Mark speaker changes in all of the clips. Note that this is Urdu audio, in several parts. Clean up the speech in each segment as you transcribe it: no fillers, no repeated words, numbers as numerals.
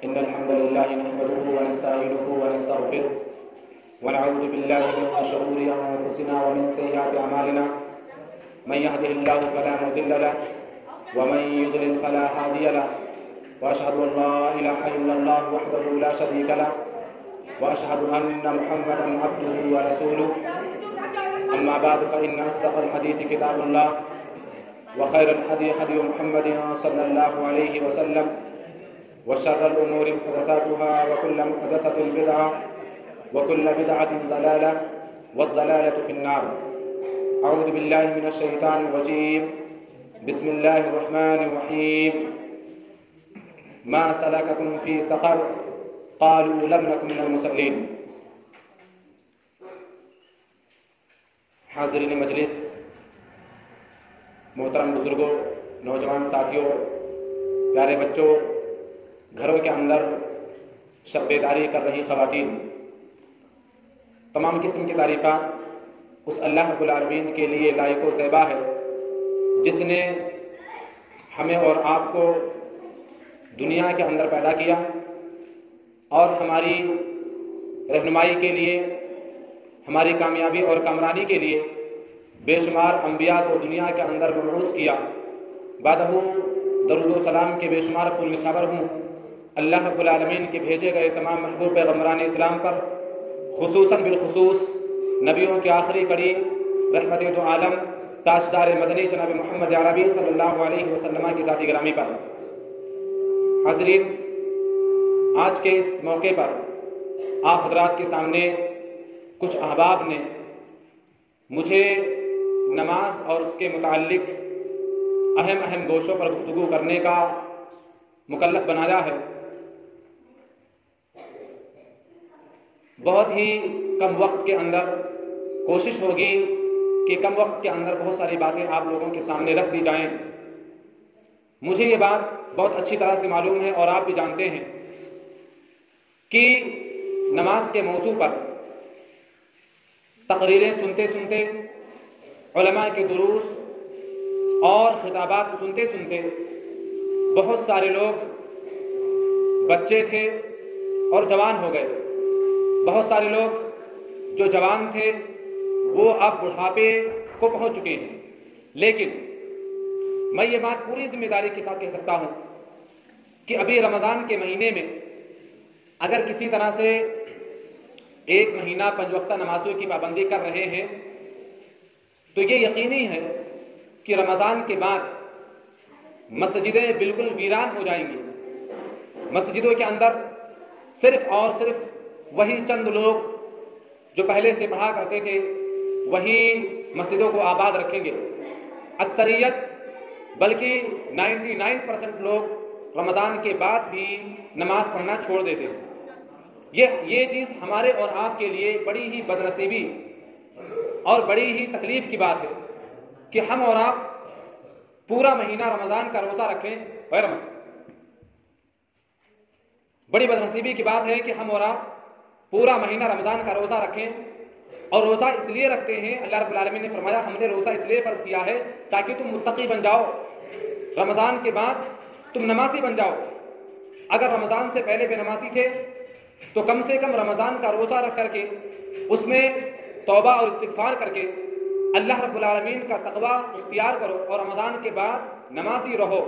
Speaker 1: إن الحمد لله نحمده ونستعينه ونستغفره ونعوذ بالله من شرور أنفسنا ومن سيئات أعمالنا من يهده الله فلا مضل له ومن يضلل فلا هادي له وأشهد أن لا إله إلا الله وحده لا شريك له وأشهد أن محمدا عبده ورسوله أما بعد فإن أصدق الحديث كتاب الله وخير الهدي هدي محمد صلى الله عليه وسلم وشر الأمور محدثاتها وكل محدثة بدعة وكل بدعة ضلالة والضلالة في النار. أعوذ بالله من الشيطان الرجيم. بسم الله الرحمن الرحيم. ما سلككم في سقر قالوا لم نكن من المصلين. حاضرین مجلس، محترم بزرگوں، نوجوان ساتھیوں، پیارے بچوں، گھروں کے اندر شب بیداری کر رہی خواتین، تمام قسم کی تعریفات اس اللہ رب العالمین کے لیے لائق و زیبا ہے جس نے ہمیں اور آپ کو دنیا کے اندر پیدا کیا اور ہماری رہنمائی کے لیے، ہماری کامیابی اور کامرانی کے لیے بے شمار انبیاء کو دنیا کے اندر مبعوث کیا۔ بعدہ درود و سلام کے بے شمار پھول نچھاور ہوں اللہ رب العالمین کے بھیجے گئے تمام محبوب پیغمبران اسلام پر، خصوصاً بالخصوص نبیوں کی آخری کڑی رحمت دو عالم تاجدار مدنی جناب محمد عربی صلی اللہ علیہ وسلم کی ذاتی گرامی پر۔ حاضرین، آج کے اس موقع پر آپ حضرات کے سامنے کچھ احباب نے مجھے نماز اور اس کے متعلق اہم گوشوں پر گفتگو کرنے کا مکلف بنایا ہے۔ بہت ہی کم وقت کے اندر کوشش ہوگی کہ کم وقت کے اندر بہت ساری باتیں آپ لوگوں کے سامنے رکھ دی جائیں۔ مجھے یہ بات بہت اچھی طرح سے معلوم ہے اور آپ بھی جانتے ہیں کہ نماز کے موضوع پر تقریریں سنتے سنتے، علماء کے دروس اور خطابات سنتے سنتے بہت سارے لوگ بچے تھے اور جوان ہو گئے۔ بہت سارے لوگ جو جوان تھے وہ اب بڑھاپے کو پہنچ چکے ہیں۔ لیکن میں یہ بات پوری ذمہ داری کے ساتھ کہہ سکتا ہوں کہ ابھی رمضان کے مہینے میں اگر کسی طرح سے ایک مہینہ 5 وقتہ نمازوں کی پابندی کر رہے ہیں تو یہ یقینی ہے کہ رمضان کے بعد مسجدیں بالکل ویران ہو جائیں گی۔ مسجدوں کے اندر صرف اور صرف وہی چند لوگ جو پہلے سے پڑھا کرتے تھے وہی مسجدوں کو آباد رکھیں گے۔ اکثریت بلکہ 99% لوگ رمضان کے بعد بھی نماز پڑھنا چھوڑ دیتے ہیں۔ یہ چیز ہمارے اور آپ کے لیے بڑی ہی بدنصیبی اور بڑی ہی تکلیف کی بات ہے کہ ہم اور آپ پورا مہینہ رمضان کا روزہ رکھیں غیر مسجد۔ بڑی بدنصیبی کی بات ہے کہ ہم اور آپ پورا مہینہ رمضان کا روزہ رکھیں، اور روزہ اس لیے رکھتے ہیں، اللہ رب العالمین نے فرمایا ہم نے روزہ اس لیے فرض کیا ہے تاکہ تم متقی بن جاؤ، رمضان کے بعد تم نمازی بن جاؤ۔ اگر رمضان سے پہلے بے نمازی تھے تو کم سے کم رمضان کا روزہ رکھ کر کے اس میں توبہ اور استغفار کر کے اللہ رب العالمین کا تقوی اختیار کرو اور رمضان کے بعد نمازی رہو۔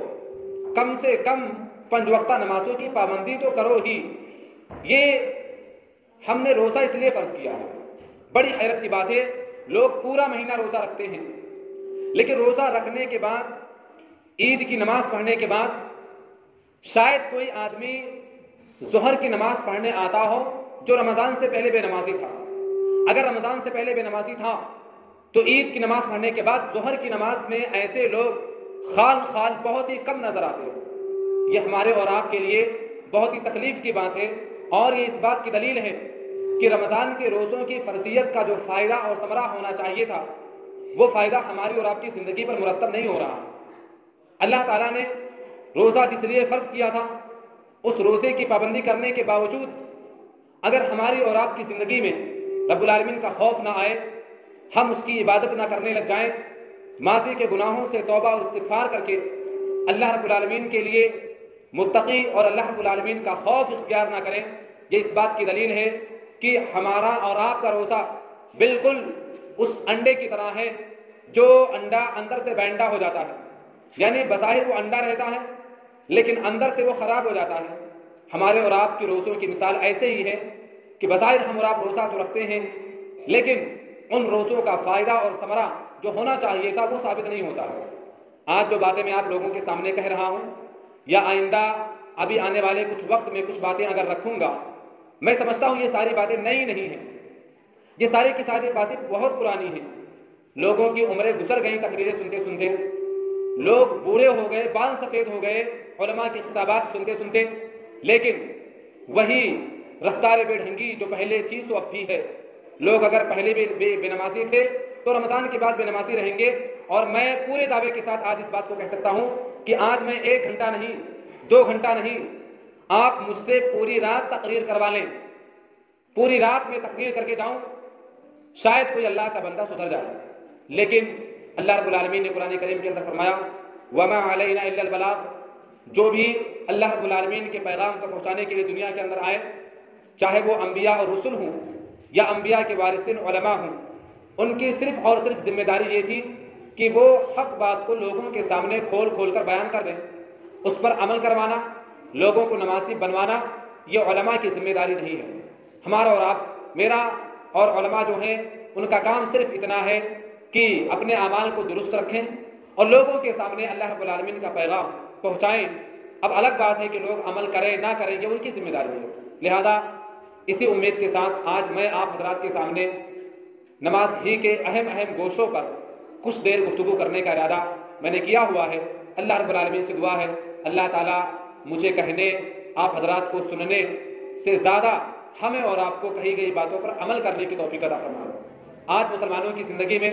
Speaker 1: کم سے کم 5 وقتہ نمازوں کی پابندی تو کرو ہی۔ یہ ہم نے روزہ اس لیے فرض کیا ہے۔ بڑی حیرت کی بات ہے، لوگ پورا مہینہ روزہ رکھتے ہیں لیکن روزہ رکھنے کے بعد، عید کی نماز پڑھنے کے بعد شاید کوئی آدمی ظہر کی نماز پڑھنے آتا ہو جو رمضان سے پہلے بے نمازی تھا۔ اگر رمضان سے پہلے بے نمازی تھا تو عید کی نماز پڑھنے کے بعد ظہر کی نماز میں ایسے لوگ خال بہت ہی کم نظر آتے ہیں۔ یہ ہمارے اور آپ کے لیے بہت ہی تکلیف کی بات ہے، اور یہ اس بات کی دلیل ہے کہ رمضان کے روزوں کی فرضیت کا جو فائدہ اور ثمرہ ہونا چاہیے تھا وہ فائدہ ہماری اور آپ کی زندگی پر مرتب نہیں ہو رہا۔ اللہ تعالیٰ نے روزہ جس لیے فرض کیا تھا اس روزے کی پابندی کرنے کے باوجود اگر ہماری اور آپ کی زندگی میں رب العالمین کا خوف نہ آئے، ہم اس کی عبادت نہ کرنے لگ جائیں، ماضی کے گناہوں سے توبہ اور استغفار کر کے اللہ رب العالمین کے لیے متقی اور اللہ رب العالمین کا خوف اختیار نہ کریں، یہ اس بات کی دلیل ہے کہ ہمارا اور آپ کا روزہ بالکل اس انڈے کی طرح ہے جو انڈا اندر سے بینڈا ہو جاتا ہے، یعنی بظاہر وہ انڈا رہتا ہے لیکن اندر سے وہ خراب ہو جاتا ہے۔ ہمارے اور آپ کے روزوں کی مثال ایسے ہی ہے کہ بظاہر ہم اور آپ روزہ تو رکھتے ہیں لیکن ان روزوں کا فائدہ اور ثمرہ جو ہونا چاہیے تھا وہ ثابت نہیں ہوتا۔ آج جو باتیں میں آپ لوگوں کے سامنے کہہ رہا ہوں یا آئندہ ابھی آنے والے کچھ وقت میں کچھ باتیں اگر رکھوں گا، میں سمجھتا ہوں یہ ساری باتیں نئی نہیں ہیں، یہ ساری کی ساری باتیں بہت پرانی ہیں۔ لوگوں کی عمریں گزر گئیں تقریریں سنتے سنتے، لوگ بوڑھے ہو گئے، بال سفید ہو گئے علماء کی خطابات سنتے سنتے، لیکن وہی رفتار بے ڈھنگی جو پہلے تھی سو اب بھی ہے۔ لوگ اگر پہلے بھی بے نمازی تھے تو رمضان کے بعد بے نمازی رہیں گے، اور میں پورے دعوے کے ساتھ آج اس بات کو کہہ سکتا ہوں کہ آج میں 1 گھنٹہ نہیں 2 گھنٹہ نہیں، آپ مجھ سے پوری رات تقریر کروا لیں، پوری رات میں تقریر کر کے جاؤں، شاید کوئی اللہ کا بندہ سدھر جائے۔ لیکن اللہ رب العالمین نے قرآن کریم کے اندر فرمایا وما علینا الا البلاغ، جو بھی اللہ رب العالمین کے پیغام کو پہنچانے کے لیے دنیا کے اندر آئے، چاہے وہ انبیاء اور رسل ہوں یا انبیاء کے وارثین علماء ہوں، ان کی صرف اور صرف ذمہ داری یہ تھی کہ وہ حق بات کو لوگوں کے سامنے کھول کھول کر بیان کر دیں، اس پر عمل کروانا، لوگوں کو نمازی بنوانا، یہ علماء کی ذمہ داری نہیں ہے۔ ہمارا اور آپ، میرا اور علماء جو ہیں، ان کا کام صرف اتنا ہے کہ اپنے اعمال کو درست رکھیں اور لوگوں کے سامنے اللہ رب العالمین کا پیغام پہنچائیں۔ اب الگ بات ہے کہ لوگ عمل کریں نہ کریں، یہ ان کی ذمہ داری ہے۔ لہذا اسی امید کے ساتھ آج میں آپ حضرات کے سامنے نماز ہی کے اہم گوشوں پر کچھ دیر گفتگو کرنے کا ارادہ میں نے کیا ہوا ہے۔ اللہ رب العالمین سے دعا ہے اللہ تعالیٰ مجھے کہنے، آپ حضرات کو سننے سے زیادہ ہمیں اور آپ کو کہی گئی باتوں پر عمل کرنے کی توفیق عطا فرمائے۔ آج مسلمانوں کی زندگی میں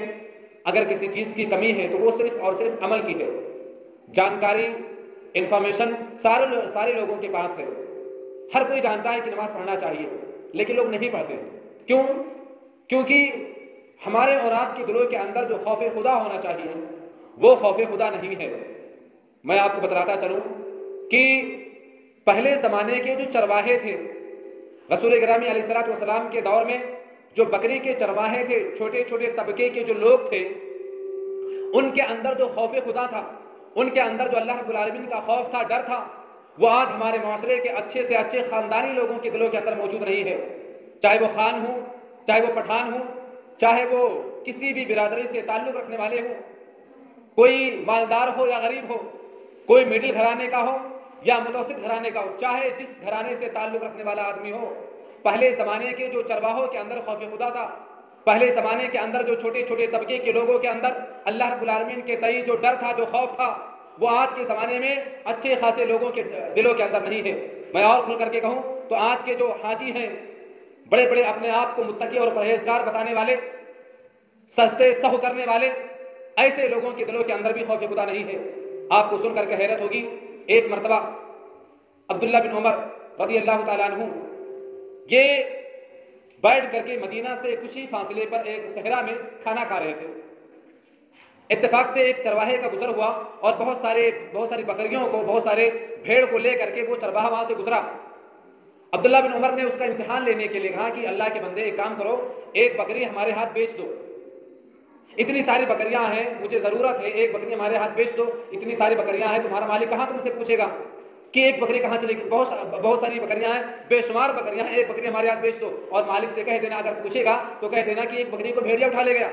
Speaker 1: اگر کسی چیز کی کمی ہے تو وہ صرف اور صرف عمل کی ہے۔ جانکاری، انفارمیشن سارے لوگوں کے پاس ہے، ہر کوئی جانتا ہے کہ نماز پڑھنا چاہیے لیکن لوگ نہیں پڑھتے۔ کیوں؟ کیونکہ ہمارے اور آپ کے دلوں کے اندر جو خوف خدا ہونا چاہیے وہ خوف خدا نہیں ہے۔ میں آپ کو بتلاتا چلوں کہ پہلے زمانے کے جو چرواہے تھے، رسول گرامی علیہ الصلوۃ والسلام کے دور میں جو بکری کے چرواہے تھے، چھوٹے چھوٹے طبقے کے جو لوگ تھے، ان کے اندر جو خوف خدا تھا، ان کے اندر جو اللہ رب العالمین کا خوف تھا، ڈر تھا، وہ آج ہمارے معاشرے کے اچھے سے اچھے خاندانی لوگوں کے دلوں کے اندر موجود نہیں ہے۔ چاہے وہ خان ہوں، چاہے وہ پٹھان ہوں، چاہے وہ کسی بھی برادری سے تعلق رکھنے والے ہوں، کوئی مالدار ہو یا غریب ہو، کوئی مڈل گھرانے کا ہو یا متوسط گھرانے کا ہو، چاہے جس گھرانے سے تعلق رکھنے والا آدمی ہو، پہلے زمانے کے جو چرواہوں کے اندر خوف خدا تھا، پہلے زمانے کے اندر جو چھوٹے چھوٹے طبقے کے لوگوں کے اندر اللہ رب العالمین کے تئیں جو ڈر تھا، جو خوف تھا، وہ آج کے زمانے میں اچھے خاصے لوگوں کے دلوں کے اندر نہیں ہے۔ میں اور کھل کر کے کہوں تو آج کے جو حاجی ہیں، بڑے بڑے اپنے آپ کو متقی اور پرہیزگار بتانے والے، سجدے سہو کرنے والے، ایسے لوگوں کے دلوں کے اندر بھی خوف خدا نہیں ہے۔ آپ کو سن کر کے حیرت ہوگی، ایک مرتبہ عبداللہ بن عمر رضی اللہ تعالیٰ عنہ یہ بیٹھ کر کے مدینہ سے کچھ ہی فاصلے پر ایک صحرا میں کھانا کھا رہے تھے۔ اتفاق سے ایک چرواہے کا گزر ہوا اور بہت ساری بکریوں کو، بہت سارے بھیڑ کو لے کر کے وہ چرواہا وہاں سے گزرا۔ عبداللہ بن عمر نے اس کا امتحان لینے کے لیے کہا کہ اللہ کے بندے ایک کام کرو، ایک بکری ہمارے ہاتھ بیچ دو، اتنی ساری بکریاں ہیں، مجھے ضرورت ہے، ایک بکری ہمارے ہاتھ بیچ دو، اتنی ساری بکریاں ہیں، تمہارا مالک کہاں تم سے پوچھے گا کہ ایک بکری کہاں چلے گی؟ بہت ساری بکریاں ہیں، بے شمار بکریاں ہیں، ایک بکری ہمارے ہاتھ بیچ دو، اور مالک سے کہہ دینا، اگر پوچھے گا تو کہہ دینا کہ ایک بکری کو بھیڑیا اٹھا لے گیا۔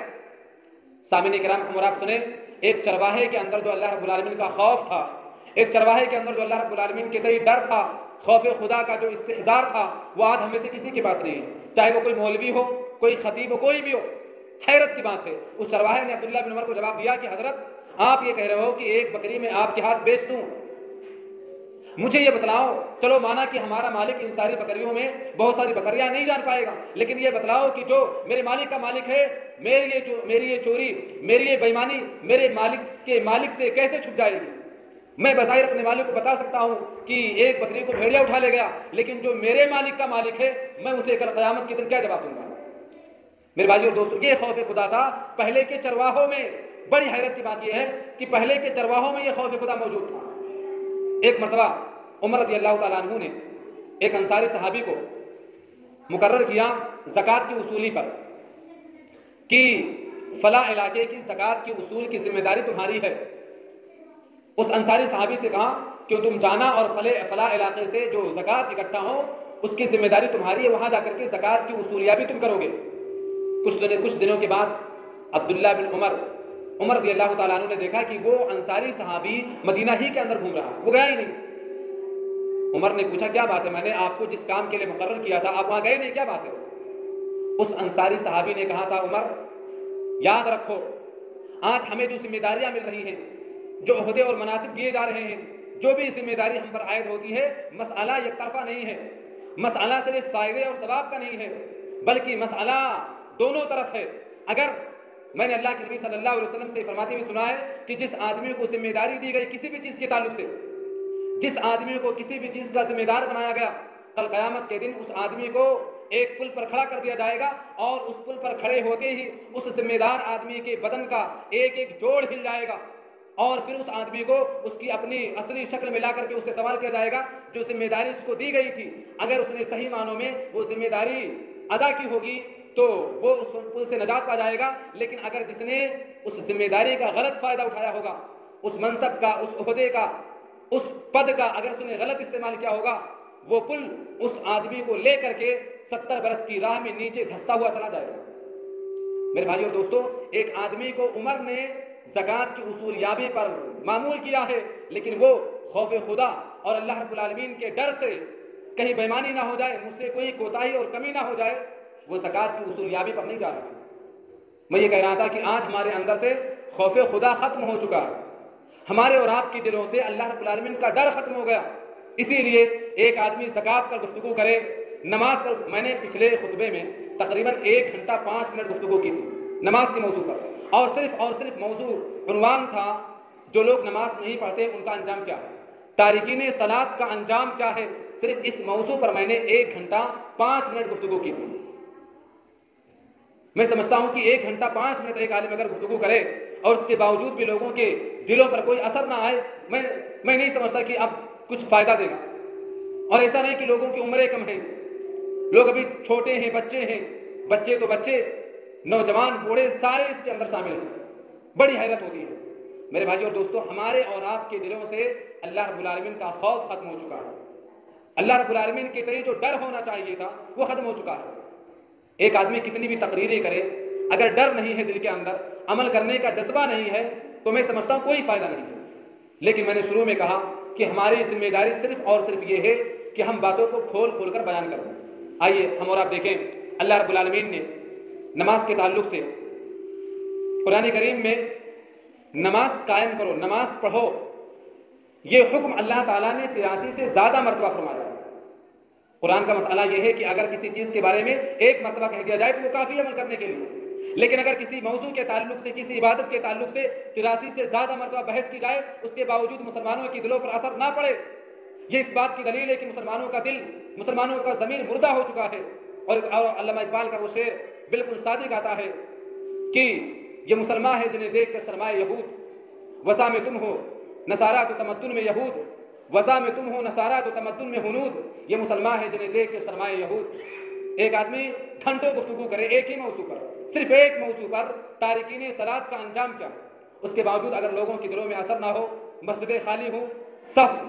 Speaker 1: سامعین کرام، ہم اور آپ سنیں، ایک چرواہے کے اندر جو اللہ رب العالمین کا خوف تھا، ایک چرواہے کے اندر جو اللہ رب العالمین کے تئیں ڈر تھا، خوف خدا کا جو استحضار تھا، وہ آج ہمیں سے کسی کے پاس نہیں ہے، چاہے وہ کوئی مولوی ہو، کوئی خطیب ہو، کوئی بھی ہو۔ حیرت کی بات ہے، اس چرواہے نے عبداللہ بن عمر کو جواب دیا کہ حضرت، آپ یہ کہہ رہے ہو کہ ایک بکری میں آپ کے ہاتھ بیچ دوں، مجھے یہ بتلاؤ، چلو مانا کہ ہمارا مالک ان ساری بکریوں میں بہت ساری بکریاں نہیں جان پائے گا، لیکن یہ بتلاؤ کہ جو میرے مالک کا مالک ہے، میری یہ چوری، میری یہ بےایمانی میرے مالک کے مالک سے کیسے چھپ جائے گی؟ میں بظاہر اپنے مالک کو بتا سکتا ہوں کہ ایک بکری کو بھیڑیا اٹھا لے گیا، لیکن جو میرے مالک کا مالک ہے، میں اسے کل قیامت کے دن کیا جواب دوں گا؟ میرے بھائیو اور دوستو، یہ خوف خدا تھا پہلے کے چرواہوں میں۔ بڑی حیرت کی بات یہ ہے کہ پہلے کے چرواہوں میں یہ خوف خدا موجود تھا۔ ایک مرتبہ عمر رضی اللہ تعالیٰ عنہ نے ایک انصاری صحابی کو مقرر کیا زکوٰۃ کی وصولی پر کہ فلاں علاقے کی زکوٰۃ کی وصول کی ذمہ داری تمہاری ہے۔ اس انصاری صحابی سے کہا کہ تم جانا اور فلاں علاقے سے جو زکوٰۃ اکٹھا ہو اس کی ذمہ داری تمہاری ہے، وہاں جا کر کے زکوٰۃ کی وصولیابی تم کرو گے۔ کچھ دنوں کے بعد عبداللہ بن عمر رضی اللہ تعالیٰ عنہ نے دیکھا کہ وہ انصاری صحابی مدینہ ہی کے اندر گھوم رہا، وہ گیا ہی نہیں۔ عمر نے پوچھا کیا بات ہے، میں نے آپ کو جس کام کے لیے مقرر کیا تھا آپ وہاں گئے نہیں، کیا بات ہے؟ اس انصاری صحابی نے کہا تھا عمر یاد رکھو آج ہمیں جو ذمہ داریاں مل رہی ہیں، جو عہدے اور مناصب دیے جا رہے ہیں، جو بھی ذمہ داری ہم پر عائد ہوتی ہے، مسئلہ یک طرفہ نہیں ہے، مسئلہ صرف فائدے اور ثواب کا نہیں ہے بلکہ مسئلہ دونوں طرف ہے۔ اگر میں نے اللہ کے نبی صلی اللہ علیہ وسلم سے فرماتے ہوئے سنا ہے کہ جس آدمی کو ذمہ داری دی گئی کسی بھی چیز کے تعلق سے، جس آدمی کو کسی بھی چیز کا ذمہ دار بنایا گیا، کل قیامت کے دن اس آدمی کو ایک پل پر کھڑا کر دیا جائے گا اور اس پل پر کھڑے ہوتے ہی اس ذمہ دار آدمی کے بدن کا ایک ایک جوڑ ہل جائے گا اور پھر اس آدمی کو اس کی اپنی اصلی شکل میں لا کر کے اس سے سوال کیا جائے گا جو ذمہ داری اس کو دی گئی تھی، اگر اس نے صحیح معنوں میں وہ ذمہ داری ادا کی ہوگی تو وہ اس پل سے نجات پا جائے گا، لیکن اگر جس نے اس ذمہ داری کا غلط فائدہ اٹھایا ہوگا، اس منصب کا، اس عہدے کا، اس پد کا اگر اس نے غلط استعمال کیا ہوگا، وہ پل اس آدمی کو لے کر کے 70 برس کی راہ میں نیچے دھستا ہوا چلا جائے گا۔ میرے بھائیو اور دوستو، ایک آدمی کو عمر نے زکوٰۃ کی وصولیابی پر معمول کیا ہے، لیکن وہ خوف خدا اور اللہ رب العالمین کے ڈر سے کہیں بےمانی نہ ہو جائے، مجھ سے کوئی کوتاہی اور کمی نہ ہو جائے، وہ زکوٰۃ کی وصولیابی پر نہیں جا رہا۔ میں یہ کہہ رہا تھا کہ آج ہمارے اندر سے خوف خدا ختم ہو چکا ہے، ہمارے اور آپ کے دلوں سے اللہ رب العالمین کا ڈر ختم ہو گیا، اسی لیے ایک آدمی زکوٰۃ پر گفتگو کرے، نماز پر میں نے پچھلے خطبے میں تقریباً 1 گھنٹہ 5 منٹ گفتگو کی تھی نماز کے موضوع پر، اور صرف موضوع عنوان تھا جو لوگ نماز نہیں پڑھتے ان کا انجام کیا ہے، تارکین صلاۃ کا انجام کیا ہے۔ صرف اس موضوع پر میں نے 1 گھنٹہ 5 منٹ گفتگو کی تھی۔ میں سمجھتا ہوں کہ 1 گھنٹہ 5 منٹ ایک عالم اگر گفتگو کرے اور اس کے باوجود بھی لوگوں کے دلوں پر کوئی اثر نہ آئے، میں نہیں سمجھتا کہ اب کچھ فائدہ دے گا۔ اور ایسا نہیں کہ لوگوں کی عمریں کم ہیں، لوگ ابھی چھوٹے ہیں، بچے تو بچے، نوجوان بوڑھے سارے اس کے اندر شامل ہیں، بڑی حیرت ہوتی ہے۔ میرے بھائیو اور دوستو، ہمارے اور آپ کے دلوں سے اللہ رب العالمین کا خوف ختم ہو چکا ہے، اللہ رب العالمین کے تئیں جو ڈر ہونا چاہیے تھا وہ ختم ہو چکا ہے۔ ایک آدمی کتنی بھی تقریریں کرے، اگر ڈر نہیں ہے دل کے اندر، عمل کرنے کا جذبہ نہیں ہے، تو میں سمجھتا ہوں کوئی فائدہ نہیں ہے۔ لیکن میں نے شروع میں کہا کہ ہماری ذمہ داری صرف اور صرف یہ ہے کہ ہم باتوں کو کھول کر بیان کریں۔ آئیے ہم اور آپ دیکھیں، اللہ رب العالمین نے نماز کے تعلق سے قرآن کریم میں نماز قائم کرو، نماز پڑھو، یہ حکم اللہ تعالیٰ نے 83 سے زیادہ مرتبہ فرمایا ہے۔ قرآن کا مسئلہ یہ ہے کہ اگر کسی چیز کے بارے میں 1 مرتبہ کہہ دیا جائے تو وہ کافی عمل کرنے کے لیے، لیکن اگر کسی موضوع کے تعلق سے، کسی عبادت کے تعلق سے 83 سے زیادہ مرتبہ بحث کی جائے، اس کے باوجود مسلمانوں کے دلوں پر اثر نہ پڑے، یہ اس بات کی دلیل ہے کہ مسلمانوں کا دل، مسلمانوں کا ضمیر مردہ ہو چکا ہے۔ اور علامہ اقبال کا وہ شعر بالکل صادق آتا ہے کہ یہ مسلمان ہے جنہیں دیکھ کر شرمائے یہود، وضع میں تم ہو نصارہ تو تمدن میں یہود، وضع میں تم ہو نصارہ تو تمدن میں ہنود، یہ مسلمان ہے جنہیں دیکھ کر شرمائے یہود۔ ایک آدمی گھنٹوں گفتگو کرے ایک ہی موضوع پر، صرف ایک موضوع پر، تارکین صلاۃ کا انجام کیا، اس کے باوجود اگر لوگوں کے دلوں میں اثر نہ ہو، مسجدیں خالی ہوں،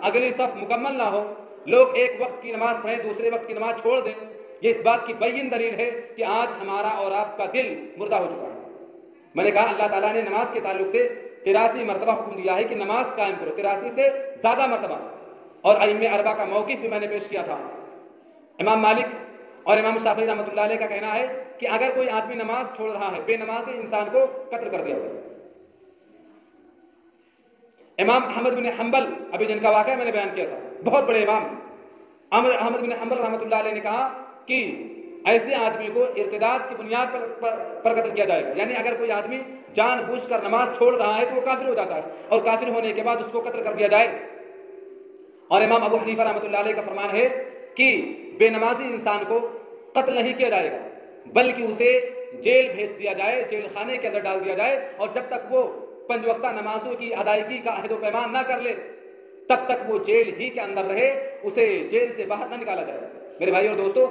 Speaker 1: اگلی صف مکمل نہ ہو، لوگ ایک وقت کی نماز پڑھیں دوسرے وقت کی نماز چھوڑ دیں، یہ اس بات کی بین دلیل ہے کہ آج ہمارا اور آپ کا دل مردہ ہو چکا ہے۔ میں نے کہا اللہ تعالیٰ نے نماز کے تعلق سے 83 مرتبہ حکم دیا ہے کہ نماز قائم کرو، 83 سے زیادہ مرتبہ، اور ائمہ اربعہ کا موقف بھی میں نے پیش کیا تھا۔ امام مالک اور امام شافعی رحمۃ اللہ علیہ کا کہنا ہے کہ اگر کوئی آدمی نماز چھوڑ رہا ہے، بے نمازی انسان کو قتل کر دیا جائے۔ امام احمد بن حنبل، ابھی جن کا واقعہ میں نے بیان کیا تھا، بہت بڑے امام احمد بن حنبل رحمۃ اللہ علیہ نے کہا کہ ایسے آدمی کو ارتداد کی بنیاد پر قتل کیا جائے گا، یعنی اگر کوئی آدمی جان بوجھ کر نماز چھوڑ رہا ہے تو وہ کافر ہو جاتا ہے، اور کافر ہونے کے بعد اس کو قتل کر دیا جائے۔ اور امام ابو حنیفہ رحمۃ اللہ علیہ کا فرمان ہے کہ بے نمازی انسان کو قتل نہیں کیا جائے گا، بلکہ اسے جیل بھیج دیا جائے، جیل خانے کے اندر ڈال دیا جائے، اور جب تک وہ 5 وقتہ نمازوں کی ادائیگی کا عہد و پیمان نہ کر لے تب تک وہ جیل ہی کے اندر رہے، اسے جیل سے باہر نہ نکالا جائے۔ میرے بھائی اور دوستو،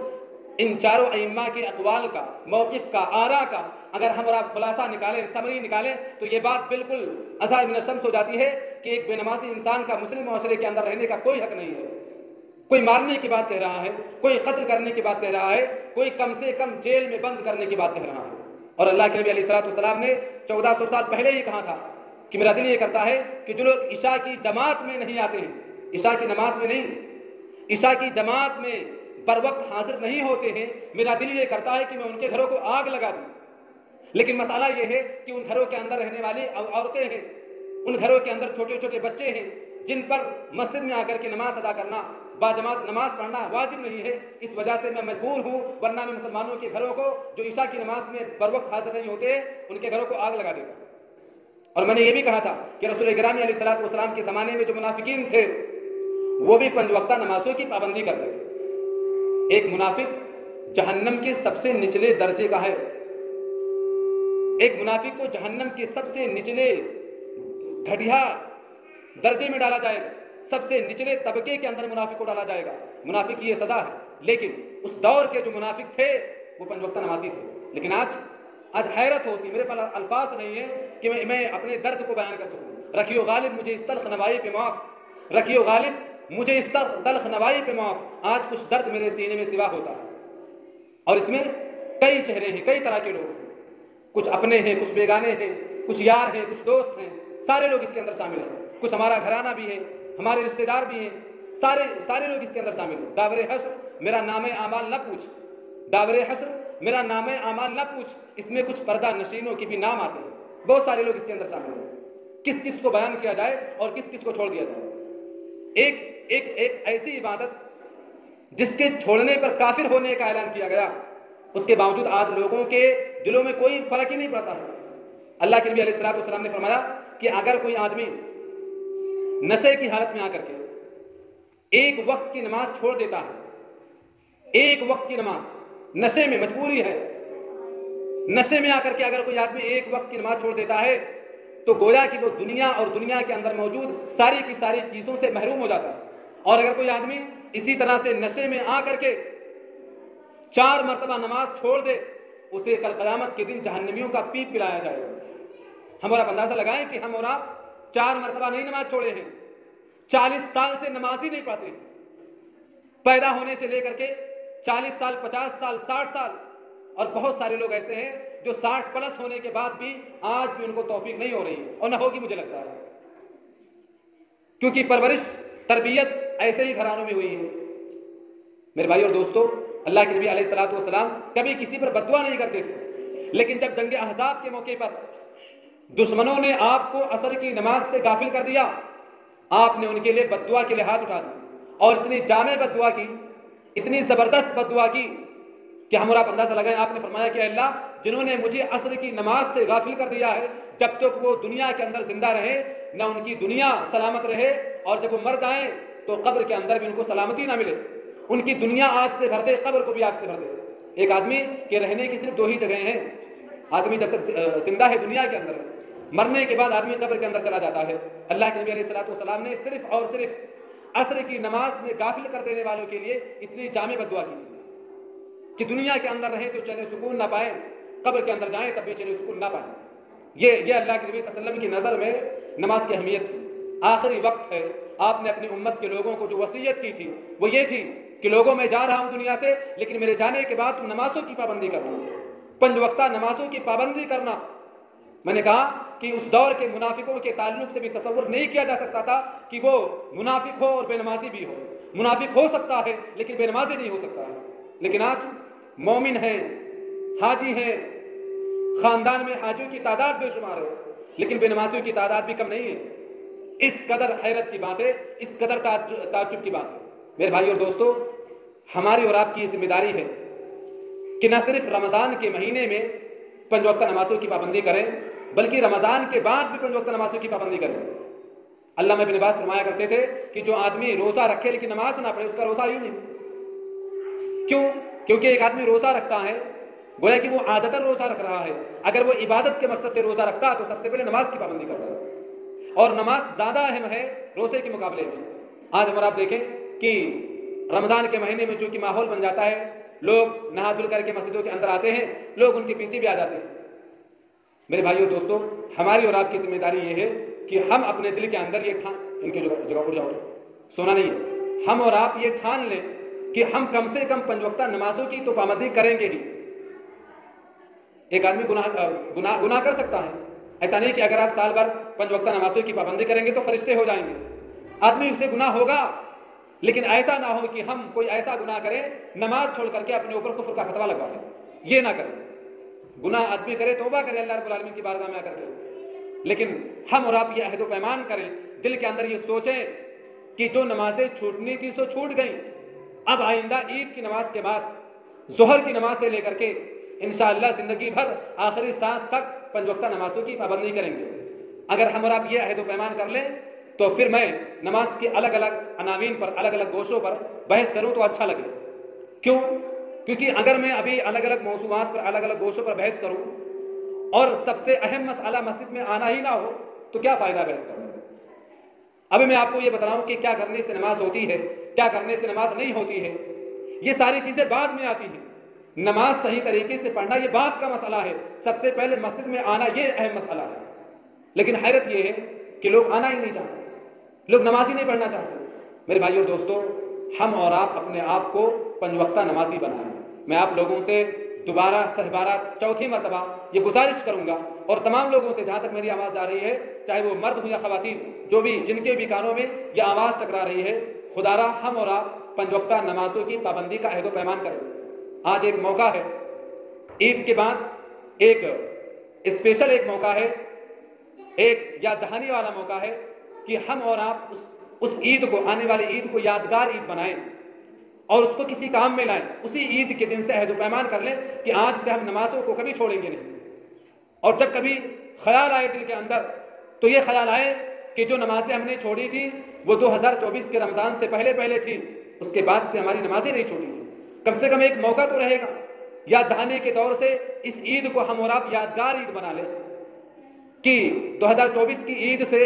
Speaker 1: ان چاروں ائمہ کے اقوال کا، موقف کا، آراء کا اگر ہم اور آپ خلاصہ نکالیں، سمری نکالیں، تو یہ بات بالکل اظہر من الشمس ہو جاتی ہے کہ ایک بے نمازی انسان کا مسلم معاشرے کے اندر رہنے کا کوئی حق نہیں ہے۔ کوئی مارنے کی بات کہہ رہا ہے، کوئی قتل کرنے کی بات کہہ رہا ہے، کوئی کم سے کم جیل میں بند کرنے کی بات کہہ رہا ہے۔ اور اللہ کے نبی علیہ الصلوۃ والسلام نے 1400 سال پہلے ہی کہا تھا کہ میرا دل یہ کرتا ہے کہ جو لوگ عشاء کی جماعت میں نہیں آتے ہیں، عشاء کی نماز میں نہیں، عشاء کی جماعت میں بر وقت حاضر نہیں ہوتے ہیں، میرا دل یہ کرتا ہے کہ میں ان کے گھروں کو آگ لگا دوں۔ لیکن مسئلہ یہ ہے کہ ان گھروں کے اندر رہنے والی عورتیں ہیں، ان گھروں کے اندر چھوٹے چھوٹے بچے ہیں، جن پر مسجد میں آ کر کے نماز ادا کرنا، باجماعت نماز پڑھنا واجب نہیں ہے۔ اس وجہ سے میں مجبور ہوں، ورنہ میں مسلمانوں کے گھروں کو جو عشاء کی نماز میں بر وقت حاضر نہیں ہوتے، ان کے گھروں کو آگ لگا دیتا۔ اور میں نے یہ بھی کہا تھا کہ رسول گرامی علیہ الصلوۃ والسلام کے زمانے میں جو منافقین تھے وہ بھی 5 وقتہ نمازوں کی پابندی کرتے تھے۔ ایک منافق جہنم کے سب سے نچلے درجے کا ہے، ایک منافق کو جہنم کے سب سے نچلے گھٹیا درجے میں ڈالا جائے گا، سب سے نچلے طبقے کے اندر منافق کو ڈالا جائے گا۔ منافق کی یہ سزا ہے۔ لیکن اس دور کے جو منافق تھے وہ 5 وقتہ نمازی تھے۔ لیکن آج حیرت ہوتی، میرے پاس الفاظ نہیں ہے کہ میں اپنے درد کو بیان کر سکوں۔ رکھیو غالب مجھے اس تلخ نوائی پہ معاف، رکھیو غالب مجھے اس تلخ نوائی پہ معاف۔ آج کچھ درد میرے سینے میں سوا ہوتا ہے، اور اس میں کئی چہرے ہیں، کئی طرح کے لوگ ہیں، کچھ اپنے ہیں، کچھ بیگانے ہیں، کچھ یار ہیں، کچھ دوست ہیں، سارے لوگ اس کے اندر شامل ہیں۔ کچھ ہمارا گھرانہ بھی ہے، ہمارے رشتہ دار بھی ہیں، سارے لوگ اس کے اندر شامل ہیں۔ داور حشر میرا نام اعمال نہ پوچھ، داور حشر میرا نام اعمال نہ پوچھ، اس میں کچھ پردہ نشینوں کی بھی نام آتے ہیں۔ بہت سارے لوگ اس کے اندر شامل ہیں۔ کس کس کو بیان کیا جائے اور کس کس کو چھوڑ دیا جائے؟ ایک ایسی عبادت جس کے چھوڑنے پر کافر ہونے کا اعلان کیا گیا، اس کے باوجود آج لوگوں کے دلوں میں کوئی فرق ہی نہیں پڑتا ہے۔ اللہ کے نبی علیہ الصلوۃ والسلام نے فرمایا کہ اگر کوئی آدمی نشے کی حالت میں آ کر کے ایک وقت کی نماز چھوڑ دیتا ہے، ایک وقت کی نماز، نشے میں مجبوری ہے، نشے میں آ کر کے اگر کوئی آدمی ایک وقت کی نماز چھوڑ دیتا ہے تو گویا کہ وہ دنیا اور دنیا کے اندر موجود ساری کی ساری چیزوں سے محروم ہو جاتا ہے۔ اور اگر کوئی آدمی اسی طرح سے نشے میں آ کر کے 4 مرتبہ نماز چھوڑ دے، اسے کل قیامت کے دن جہنمیوں کا پیپ پلایا جائے گا۔ ہم اور آپ اندازہ لگائیں کہ ہم اور آپ 4 مرتبہ نہیں نماز چھوڑے ہیں، 40 سال سے نماز ہی نہیں پڑھتے، پیدا ہونے سے لے کر کے 40 سال، 50 سال، 60 سال، اور بہت سارے لوگ ایسے ہیں جو 60 پلس ہونے کے بعد بھی آج بھی ان کو توفیق نہیں ہو رہی ہے، اور نہ ہوگی مجھے لگتا ہے، کیونکہ پرورش، تربیت ایسے ہی گھرانوں میں ہوئی ہے۔ میرے بھائی اور دوستو، اللہ کے نبی علیہ الصلوۃ والسلام کبھی کسی پر بد دعا نہیں کرتے تھے، لیکن جب جنگ احزاب کے موقع پر دشمنوں نے آپ کو عصر کی نماز سے غافل کر دیا، آپ نے ان کے لیے بد دعا کے لیے ہاتھ اٹھا دیا، اور اتنی جامع بد دعا کی، اتنی زبردست بد دعا کی کہ ہم اور آپ اندازہ لگائیں، آپ نے فرمایا کہ اللہ، جنہوں نے مجھے عصر کی نماز سے غافل کر دیا ہے، جب تک وہ دنیا کے اندر زندہ رہے نہ ان کی دنیا سلامت رہے، اور جب وہ مر جائیں تو قبر کے اندر بھی ان کو سلامتی نہ ملے، ان کی دنیا آگ سے بھر دے، قبر کو بھی آگ سے بھر دے۔ ایک آدمی کے رہنے کی صرف 2 ہی جگہیں ہیں، آدمی جب تک زندہ ہے دنیا کے اندر، مرنے کے بعد آدمی قبر کے اندر چلا جاتا ہے۔ اللہ کے نبی علیہ الصلوۃ والسلام نے صرف اور صرف عصر کی نماز میں غافل کر دینے والوں کے لیے اتنی جامع بد دعا کی کہ دنیا کے اندر رہیں تو چین سکون نہ پائیں، قبر کے اندر جائیں تب بھی چین سکون نہ پائیں۔ یہ اللہ کے نبی صلی اللہ علیہ وسلم کی نظر میں نماز کی اہمیت تھی۔ آخری وقت ہے، آپ نے اپنی امت کے لوگوں کو جو وصیت کی تھی وہ یہ تھی کہ لوگوں میں جا رہا ہوں دنیا سے، لیکن میرے جانے کے بعد تم نمازوں کی پابندی کرنا، 5 وقتہ نمازوں کی پابندی کرنا۔ میں نے کہا کہ اس دور کے منافقوں کے تعلق سے بھی تصور نہیں کیا جا سکتا تھا کہ وہ منافق ہو اور بے نمازی بھی ہو۔ منافق ہو سکتا ہے لیکن بے نمازی نہیں ہو سکتا ہے۔ لیکن آج مومن ہیں، حاجی ہیں، خاندان میں حاجیوں کی تعداد بے شمار ہے، لیکن بے نمازیوں کی تعداد بھی کم نہیں ہے۔ اس قدر حیرت کی بات ہے، اس قدر تعجب کی بات ہے۔ میرے بھائی اور دوستو، ہماری اور آپ کی ذمہ داری ہے کہ نہ صرف رمضان کے مہینے میں 5 وقتہ نمازوں کی پابندی کریں، بلکہ رمضان کے بعد بھی 5 وقتہ نمازوں کی پابندی کریں۔ علامہ ابن باز فرمایا کرتے تھے کہ جو آدمی روزہ رکھے لیکن نماز نہ پڑھے، اس کا روزہ ہی نہیں۔ کیوں؟ کیونکہ ایک آدمی روزہ رکھتا ہے، گویا کہ وہ عادتاً روزہ رکھ رہا ہے۔ اگر وہ عبادت کے مقصد سے روزہ رکھتا تو سب سے پہلے نماز کی پابندی کرتا ہے، اور نماز زیادہ اہم ہے روزے کے مقابلے میں۔ آج ہم آپ دیکھیں کہ رمضان کے مہینے میں جو کہ ماحول بن جاتا ہے، لوگ نہا دھل کر کے مسجدوں کے اندر آتے ہیں، لوگ ان کے پیچھے بھی آ جاتے ہیں۔ میرے بھائیو دوستو، ہماری اور آپ کی ذمہ داری یہ ہے کہ ہم اپنے دل کے اندر یہ ان کی جگہ پر جاؤ، سونا نہیں ہے، ہم اور آپ یہ ٹھان لیں کہ ہم کم سے کم 5 وقتہ نمازوں کی تو پابندی کریں گے ہی۔ ایک آدمی گناہ کر سکتا ہے، ایسا نہیں کہ اگر آپ سال بھر 5 وقتہ نمازوں کی پابندی کریں گے تو فرشتے ہو جائیں گے۔ آدمی سے گناہ ہوگا، لیکن ایسا نہ ہو کہ ہم کوئی ایسا گناہ کریں نماز چھوڑ کر کے اپنے اوپر کفر کا فتویٰ لگوا لیں، یہ نہ کریں۔ گناہ آدمی کرے، توبہ کرے اللہ رب العالمین کی بارگاہ میں آ کر کے، لیکن ہم اور آپ یہ عہد و پیمان کریں، دل کے اندر یہ سوچیں کہ جو نمازیں چھوٹنی تھی سو چھوٹ گئیں، اب آئندہ عید کی نماز کے بعد ظہر کی نماز سے لے کر کے انشاءاللہ زندگی بھر آخری سانس تک 5 وقتہ نمازوں کی پابندی کریں گے۔ اگر ہم اور آپ یہ عہد و پیمان کر لیں تو پھر میں نماز کی الگ الگ عناوین پر، الگ الگ گوشوں پر بحث کروں تو اچھا لگے۔ کیوں؟ کیونکہ اگر میں ابھی الگ الگ موضوعات پر، الگ الگ گوشوں پر بحث کروں اور سب سے اہم مسئلہ مسجد میں آنا ہی نہ ہو تو کیا فائدہ بحث کرنے کا؟ ابھی میں آپ کو یہ بتاؤں کہ کیا کرنے سے نماز ہوتی ہے، کیا کرنے سے نماز نہیں ہوتی ہے، یہ ساری چیزیں بعد میں آتی ہیں۔ نماز صحیح طریقے سے پڑھنا یہ بعد کا مسئلہ ہے، سب سے پہلے مسجد میں آنا یہ اہم مسئلہ ہے۔ لیکن حیرت یہ ہے کہ لوگ آنا ہی نہیں چاہتے، لوگ نماز ہی نہیں پڑھنا چاہتے۔ میرے بھائیو دوستو، ہم اور آپ اپنے آپ کو 5 وقتہ نمازی بنائیں۔ میں آپ لوگوں سے دوبارہ سہبارہ چوتھی مرتبہ یہ گزارش کروں گا، اور تمام لوگوں سے جہاں تک میری آواز جا رہی ہے، چاہے وہ مرد ہوں یا خواتین، جو بھی جن کے بھی کانوں میں یہ آواز ٹکرا رہی ہے، خدا را ہم اور آپ 5 وقتہ نمازوں کی پابندی کا عہد و پیمان کریں۔ آج ایک موقع ہے، عید کے بعد ایک اسپیشل ایک موقع ہے، ایک یاد دہانی والا موقع ہے کہ ہم اور آپ اس عید کو، آنے والی عید کو یادگار عید بنائیں اور اس کو کسی کام میں لائیں۔ اسی عید کے دن سے عہد و پیمان کر لیں کہ آج سے ہم نمازوں کو کبھی چھوڑیں گے نہیں، اور جب کبھی خیال آئے دل کے اندر تو یہ خیال آئے کہ جو نمازیں ہم نے چھوڑی تھی وہ 2024 کے رمضان سے پہلے تھی، اس کے بعد سے ہماری نمازیں نہیں چھوڑی تھی۔ کم سے کم ایک موقع تو رہے گا یاد دہانی کے طور سے، اس عید کو ہم اور آپ یادگار عید بنا لیں کہ 2024 کی عید سے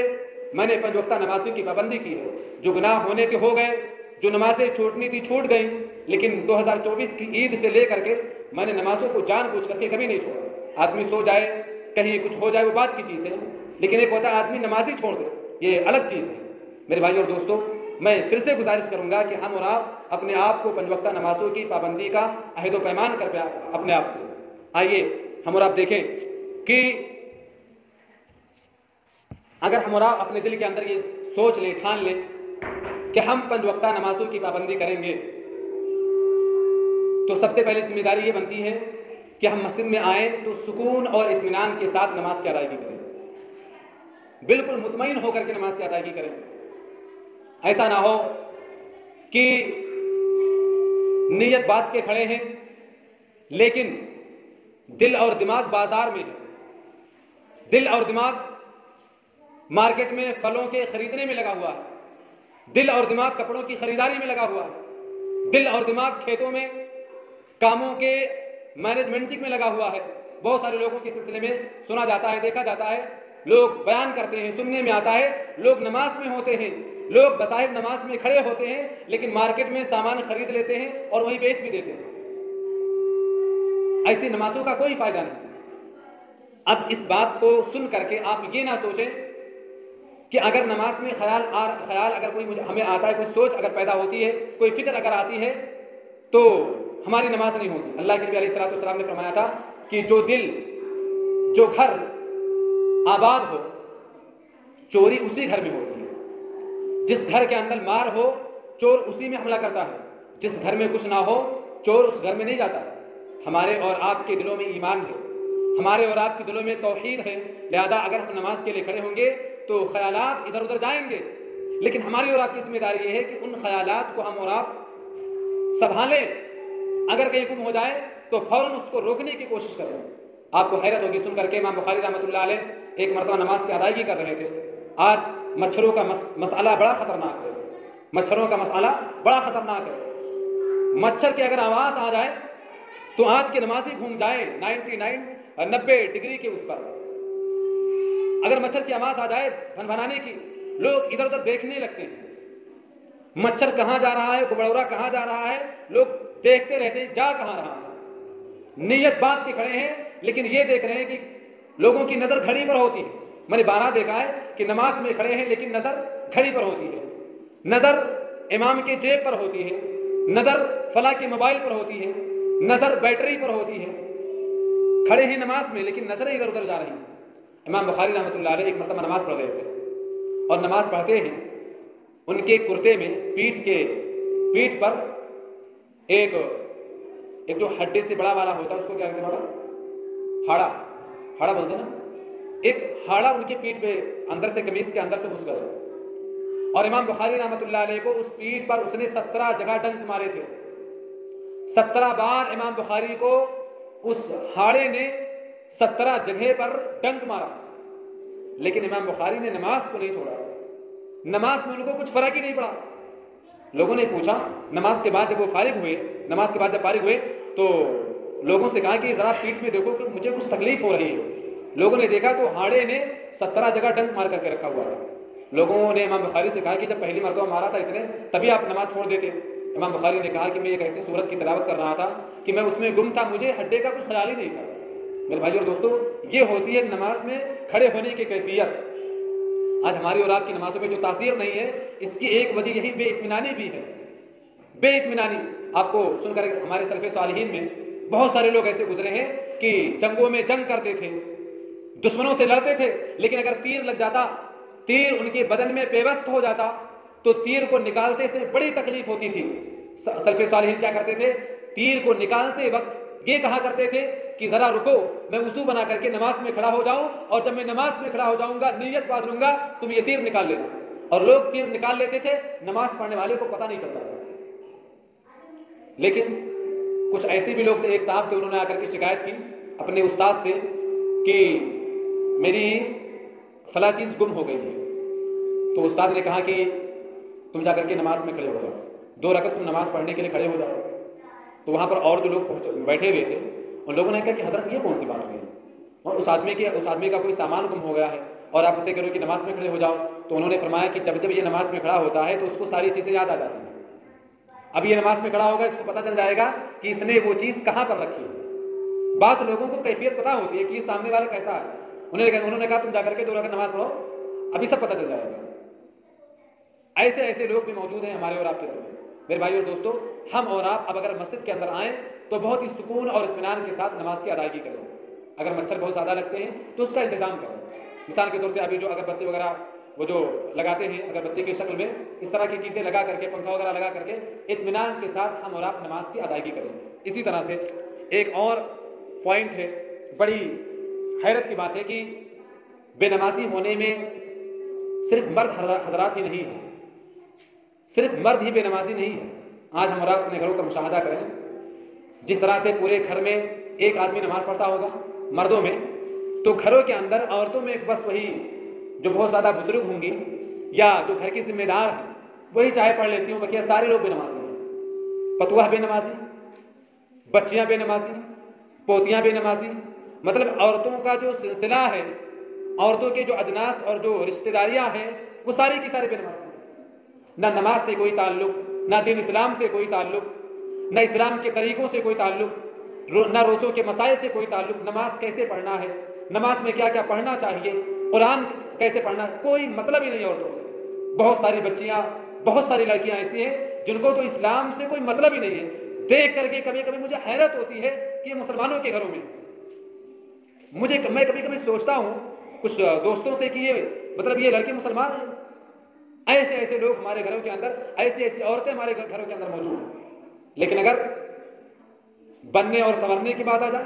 Speaker 1: میں نے 5 وقتہ نمازوں کی پابندی کی ہے۔ جو گناہ ہونے کے ہو گئے، جو نمازیں چھوٹنی تھی چھوٹ گئیں، لیکن 2024 کی عید سے لے کر کے میں نے نمازوں کو جان بوجھ کر کے کبھی نہیں چھوڑا۔ آدمی سو جائے، کہیں کچھ ہو جائے، وہ بات کی چیز ہے، لیکن ایک ہوتا ہے آدمی نماز ہی چھوڑ دے، یہ الگ چیز ہے۔ میرے بھائیو اور دوستو، میں پھر سے گزارش کروں گا کہ ہم اور آپ اپنے آپ کو 5 وقتہ نمازوں کی پابندی کا عہد و پیمان کر پہ اپنے آپ سے آئیے ہم اور آپ دیکھیں کہ اگر ہم اور آپ اپنے دل کے اندر یہ سوچ لیں، ٹھان لیں کہ ہم 5 وقتہ نمازوں کی پابندی کریں گے، تو سب سے پہلی ذمہ داری یہ بنتی ہے کہ ہم مسجد میں آئیں تو سکون اور اطمینان کے ساتھ نماز کی ادائیگی کریں، بالکل مطمئن ہو کر کے نماز کی ادائیگی کریں۔ ایسا نہ ہو کہ نیت بات کے کھڑے ہیں لیکن دل اور دماغ بازار میں ہے، دل اور دماغ مارکیٹ میں پھلوں کے خریدنے میں لگا ہوا ہے، دل اور دماغ کپڑوں کی خریداری میں لگا ہوا ہے، دل اور دماغ کھیتوں میں کاموں کے مینجمنٹنگ میں لگا ہوا ہے۔ بہت سارے لوگوں کے سلسلے میں سنا جاتا ہے، دیکھا جاتا ہے، لوگ بیان کرتے ہیں، سننے میں آتا ہے، لوگ نماز میں ہوتے ہیں، لوگ بظاہر نماز میں کھڑے ہوتے ہیں لیکن مارکیٹ میں سامان خرید لیتے ہیں اور وہیں بیچ بھی دیتے ہیں۔ ایسی نمازوں کا کوئی فائدہ نہیں۔ اب اس بات کو سن کر کے آپ یہ نہ سوچیں کہ اگر نماز میں خیال اگر کوئی ہمیں آتا ہے، کوئی سوچ اگر پیدا ہوتی ہے، کوئی فکر اگر آتی ہے تو ہماری نماز نہیں ہوتی۔ اللہ کے نبی علیہ الصلوۃ والسلام نے فرمایا تھا کہ جو دل، جو گھر آباد ہو، چوری اسی گھر میں ہوتی ہے۔ جس گھر کے اندر مار ہو، چور اسی میں حملہ کرتا ہے۔ جس گھر میں کچھ نہ ہو، چور اس گھر میں نہیں جاتا۔ ہمارے اور آپ کے دلوں میں ایمان ہے، ہمارے اور آپ کے دلوں میں توحید ہے، لہذا اگر ہم نماز کے لیے کھڑے ہوں گے تو خیالات ادھر ادھر جائیں گے، لیکن ہماری اور آپ کی ذمہ داری یہ ہے کہ ان خیالات کو ہم اور آپ سنبھالیں۔ اگر کہیں گم ہو جائے تو فوراً اس کو روکنے کی کوشش کریں۔ آپ کو حیرت ہوگی سن کر کے، امام بخاری رحمۃ اللہ علیہ ایک مرتبہ نماز کی ادائیگی کر رہے تھے۔ آج مچھروں کا مسئلہ بڑا خطرناک ہے، مچھروں کا مسئلہ بڑا خطرناک ہے۔ مچھر کی اگر آواز آ جائے تو آج کی نمازی گھوم جائے 90 ڈگری کے اس پر۔ اگر مچھر کی آواز آ جائے بھنبھنانے کی، لوگ ادھر ادھر دیکھنے لگتے ہیں، مچھر کہاں جا رہا ہے، گبڑورا کہاں جا رہا ہے، لوگ دیکھتے رہتے ہیں جا کہاں رہا ہے، نیت باندھ کے کھڑے ہیں، لیکن یہ دیکھ رہے ہیں کہ لوگوں کی نظر گھڑی پر ہوتی ہے۔ میں نے بارہ دیکھا ہے کہ نماز میں کھڑے ہیں لیکن نظر گھڑی پر ہوتی ہے، نظر امام کے جیب پر ہوتی ہے، نظر فلاں کے موبائل پر ہوتی ہے، نظر بیٹری پر ہوتی ہے، کھڑے ہیں نماز میں لیکن نظریں ادھر ادھر جا رہی ہیں۔ امام بخاری رحمۃ اللہ علیہ ایک مرتبہ نماز پڑھ رہے تھے اور نماز پڑھتے ہیں، ان کے کرتے میں پیٹھ پر ایک جو ہڈے سے بڑا والا ہوتا ہے اس کو کیا کہتے ہیں، ہاڑا بولتے ہیں نا، ایک ہاڑا ان کے پیٹھ پہ اندر سے قمیص کے اندر سے گھس گیا، اور امام بخاری رحمۃ اللہ علیہ کو اس پیٹھ پر اس نے 17 جگہ ڈنک مارے تھے، 17 بار امام بخاری کو اس ہاڑے نے 17 جگہ پر ڈنک مارا، لیکن امام بخاری نے نماز کو نہیں چھوڑا، نماز میں ان کو کچھ فرق ہی نہیں پڑا۔ لوگوں نے پوچھا نماز کے بعد جب وہ فارغ ہوئے تو لوگوں سے کہا کہ ذرا پیٹھ میں دیکھو کہ مجھے کچھ تکلیف ہو رہی ہے۔ لوگوں نے دیکھا تو ہاڑے نے 17 جگہ ڈنک مار کر کے رکھا ہوا ہے۔ لوگوں نے امام بخاری سے کہا کہ جب پہلی مرتبہ مارا تھا اس نے تبھی آپ نماز چھوڑ دیتے۔ امام بخاری نے کہا کہ میں ایک ایسی سورت کی تلاوت کر رہا تھا کہ میں اس میں گم تھا، مجھے ہڈے کا کچھ خیال ہی نہیں تھا۔ میرے بھائی اور دوستو، یہ ہوتی ہے نماز میں کھڑے ہونے کی کیفیت۔ آج ہماری اور آپ کی نمازوں میں جو تاثیر نہیں ہے، اس کی ایک وجہ یہی بے اطمینانی بھی ہے۔ بے اطمینانی آپ کو سن کر ہمارے سلف صالحین میں بہت سارے لوگ ایسے گزرے ہیں کہ جنگوں میں جنگ کرتے تھے، دشمنوں سے لڑتے تھے، لیکن اگر تیر لگ جاتا، تیر ان کے بدن میں پیوست ہو جاتا تو تیر کو نکالتے سے بڑی تکلیف ہوتی تھی۔ سلف صالحین کیا کرتے تھے؟ تیر کو نکالتے وقت یہ کہا کرتے تھے کہ ذرا رکو، میں وضو بنا کر کے نماز میں کھڑا ہو جاؤں، اور جب میں نماز میں کھڑا ہو جاؤں گا نیت باندھ لوں گا تم یہ تیر نکال لینا۔ اور لوگ تیر نکال لیتے تھے، نماز پڑھنے والے کو پتہ نہیں چلتا تھا۔ لیکن کچھ ایسے بھی لوگ تھے، ایک صاحب تھے، انہوں نے آ کر کے شکایت کی اپنے استاد سے کہ میری فلاں چیز گم ہو گئی ہے۔ تو استاد نے کہا کہ تم جا کر کے نماز میں کھڑے ہو جاؤ، 2 رکعت تم نماز پڑھنے کے لیے کھڑے ہو جاؤ۔ تو وہاں پر اور جو لوگ بیٹھے ہوئے تھے ان لوگوں نے کہا کہ حضرت یہ کون سی بات ہوئی، اور اس آدمی کا کوئی سامان گم ہو گیا ہے اور آپ اسے کہہ رہے ہو کہ نماز میں کھڑے ہو جاؤ۔ تو انہوں نے فرمایا کہ جب یہ نماز میں کھڑا ہوتا ہے تو اس کو ساری چیزیں یاد آ جاتی ہیں۔ اب یہ نماز میں کھڑا ہوگا، اس کو پتہ چل جائے گا کہ اس نے وہ چیز کہاں پر رکھی ہے۔ بعض لوگوں کو کیفیت پتہ ہوتی ہے کہ یہ سامنے والا کیسا ہے، انہوں نے کہا تم جا کر کے 2 رکعت نماز پڑھو، ابھی سب پتہ چل جائے گا۔ ایسے لوگ بھی موجود ہیں ہمارے اور آپ کے درمیان۔ میرے بھائی اور دوستو، ہم اور آپ اب اگر مسجد کے اندر آئیں تو بہت ہی سکون اور اطمینان کے ساتھ نماز کی ادائیگی کریں۔ اگر مچھر بہت زیادہ لگتے ہیں تو اس کا انتظام کریں۔ مثال کے طور پہ ابھی جو اگربتی وغیرہ وہ جو لگاتے ہیں اگربتی کی شکل میں، اس طرح کی چیزیں لگا کر کے، پنکھا وغیرہ لگا کر کے اطمینان کے ساتھ ہم اور آپ نماز کی ادائیگی کریں۔ اسی طرح سے ایک اور پوائنٹ ہے، بڑی حیرت کی بات ہے کہ بے نمازی ہونے میں صرف مرد حضرات ہی نہیں ہیں، صرف مرد ہی بے نمازی نہیں ہے۔ آج ہم اور آپ اپنے گھروں کا مشاہدہ کریں، جس طرح سے پورے گھر میں ایک آدمی نماز پڑھتا ہوگا مردوں میں، تو گھروں کے اندر عورتوں میں بس وہی جو بہت زیادہ بزرگ ہوں گی یا جو گھر کی ذمہ دار ہیں وہی چاہے پڑھ لیتی ہوں، بقیہ سارے لوگ بے نمازی ہیں۔ پتوہ بے نمازی، بچیاں بے نمازی، پوتیاں بے نمازی، مطلب عورتوں کا جو سلسلہ ہے، عورتوں کے جو اجناس اور جو رشتہ داریاں ہیں وہ ساری کی ساری بے نمازی ہیں۔ نہ نماز سے کوئی تعلق، نہ دین اسلام سے کوئی تعلق، نہ اسلام کے طریقوں سے کوئی تعلق، نہ روزوں کے مسائل سے کوئی تعلق، نماز کیسے پڑھنا ہے، نماز میں کیا کیا پڑھنا چاہیے، قرآن کیسے پڑھنا، کوئی مطلب ہی نہیں عورتوں سے۔ بہت ساری بچیاں، بہت ساری لڑکیاں ایسی ہیں جن کو تو اسلام سے کوئی مطلب ہی نہیں ہے۔ دیکھ کر کے کبھی کبھی مجھے حیرت ہوتی ہے کہ یہ مسلمانوں کے گھروں میں، میں کبھی کبھی سوچتا ہوں کچھ دوستوں سے کہ یہ لڑکی مسلمان ہے۔ ایسے لوگ ہمارے گھروں کے اندر، ایسی عورتیں ہمارے گھروں کے اندر موجود ہیں۔ لیکن اگر بننے اور سنورنے کی بات آ جائے،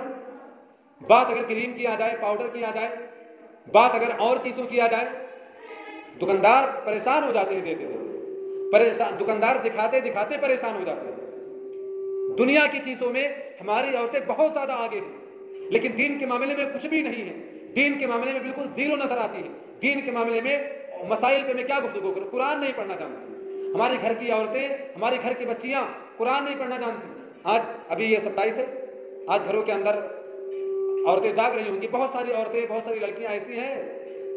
Speaker 1: بات اگر کریم کی آ جائے، پاؤڈر کی آ جائے، بات اگر اور چیزوں کی آ جائے، دکاندار پریشان ہو جاتے ہیں دیتے، دکاندار دکھاتے دکھاتے پریشان ہو جاتے ہیں۔ دنیا کی چیزوں میں ہماری عورتیں بہت زیادہ آگے ہیں، لیکن دین کے معاملے میں کچھ بھی نہیں ہے۔ دین کے معاملے میں بالکل زیرو نظر آتی ہے۔ دین کے معاملے میں مسائل پہ میں کیا گفتگو کروں، قرآن نہیں پڑھنا جانتی۔ ہمارے گھر کی عورتیں، ہمارے گھر کی بچیاں قرآن نہیں پڑھنا جانتی۔ آج ابھی یہ 27 ہے، آج گھروں کے اندر عورتیں جاگ رہی ہوں گی، بہت ساری عورتیں، بہت ساری لڑکیاں ایسی ہیں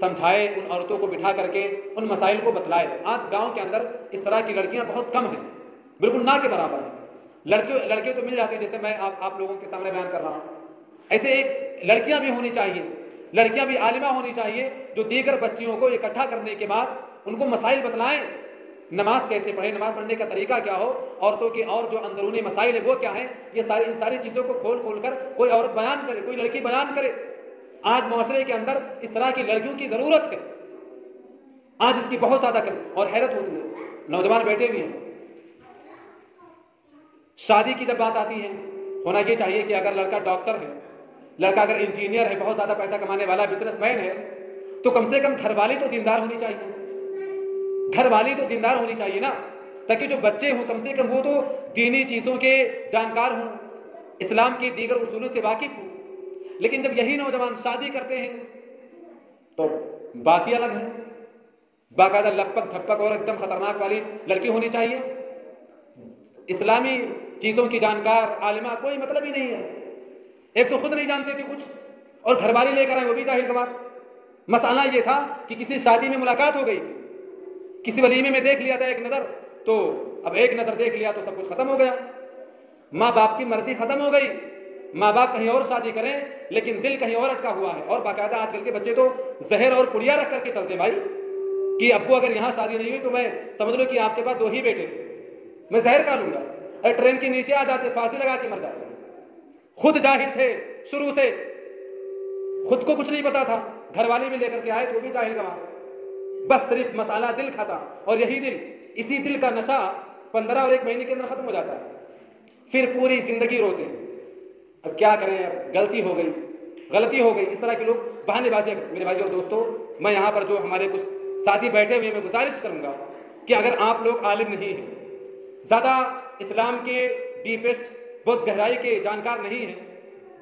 Speaker 1: سمجھائے، ان عورتوں کو بٹھا کر کے ان مسائل کو بتلائے۔ آج گاؤں کے اندر اس طرح کی لڑکیاں بہت کم ہیں، بالکل نہ کے برابر ہیں۔ لڑکے تو مل جاتے ہیں، جیسے میں آپ لوگوں کے سامنے بیان کر رہا ہوں، ایسے ایک لڑکیاں بھی ہونی چاہیے، لڑکیاں بھی عالمہ ہونی چاہیے، جو دیگر بچیوں کو اکٹھا کرنے کے بعد ان کو مسائل بتلائیں، نماز کیسے پڑھیں، نماز پڑھنے کا طریقہ کیا ہو، عورتوں کے اور جو اندرونی مسائل ہیں وہ کیا ہیں، یہ ان ساری چیزوں کو کھول کر کوئی عورت بیان کرے، کوئی لڑکی بیان کرے۔ آج معاشرے کے اندر اس طرح کی لڑکیوں کی ضرورت ہے، آج اس کی بہت زیادہ اور حیرت ہوتی ہے۔ نوجوان بیٹھے بھی ہیں، شادی کی جب بات آتی ہے، ہونا یہ چاہیے کہ اگر لڑکا ڈاکٹر ہے، لڑکا اگر انجینئر ہے، بہت زیادہ پیسہ کمانے والا بزنس مین ہے، تو کم سے کم گھر والی تو دیندار ہونی چاہیے، گھر والی تو دیندار ہونی چاہیے نا، تاکہ جو بچے ہوں کم سے کم وہ تو دینی چیزوں کے جانکار ہوں، اسلام کے دیگر اصولوں سے واقف ہوں۔ لیکن جب یہی نوجوان شادی کرتے ہیں تو بات ہی الگ ہے، باقاعدہ لپک جھپک اور ایک دم خطرناک والی لڑکی ہونی چاہیے، اسلامی چیزوں کی جانکار عالمہ کوئی مطلب ہی نہیں ہے۔ ایک تو خود نہیں جانتے تھے کچھ، اور گھر والی لے کر آئے وہ بھی جاہل گوار۔ مسئلہ یہ تھا کہ کسی شادی میں ملاقات ہو گئی، کسی ولیمے میں دیکھ لیا تھا ایک نظر، تو اب ایک نظر دیکھ لیا تو سب کچھ ختم ہو گیا، ماں باپ کی مرضی ختم ہو گئی، ماں باپ کہیں اور شادی کریں لیکن دل کہیں اور اٹکا ہوا ہے۔ اور باقاعدہ آج کل کے بچے تو زہر اور پڑیا رکھ کر کے چلتے بھائی، کہ ابو اگر یہاں شادی نہیں ہوئی تو میں سمجھ لو کہ آپ کے پاس 2 ہی بیٹے تھے، میں زہر کھا لوں گا، اور ٹرین کے نیچے آ جاتے، پھانسی لگا کے مر جاتے۔ خود جاہل تھے شروع سے، خود کو کچھ نہیں پتا تھا، گھر والے بھی لے کر کے آئے تو بھی جاہل گوار، بس صرف مسئلہ دل کھاتا، اور یہی دل، اسی دل کا نشہ 15 اور 1 مہینے کے اندر ختم ہو جاتا ہے، پھر پوری زندگی روتے ہیں۔ اب کیا کریں، اب غلطی ہو گئی، اس طرح کے لوگ بہانے بازی۔ میرے بھائی اور دوستوں، میں یہاں پر جو ہمارے کچھ ساتھی بیٹھے ہوئے میں گزارش کروں گا کہ اگر آپ لوگ عالم نہیں ہیں، زیادہ اسلام کے ڈیپسٹ بہت گہرائی کے جانکار نہیں ہیں،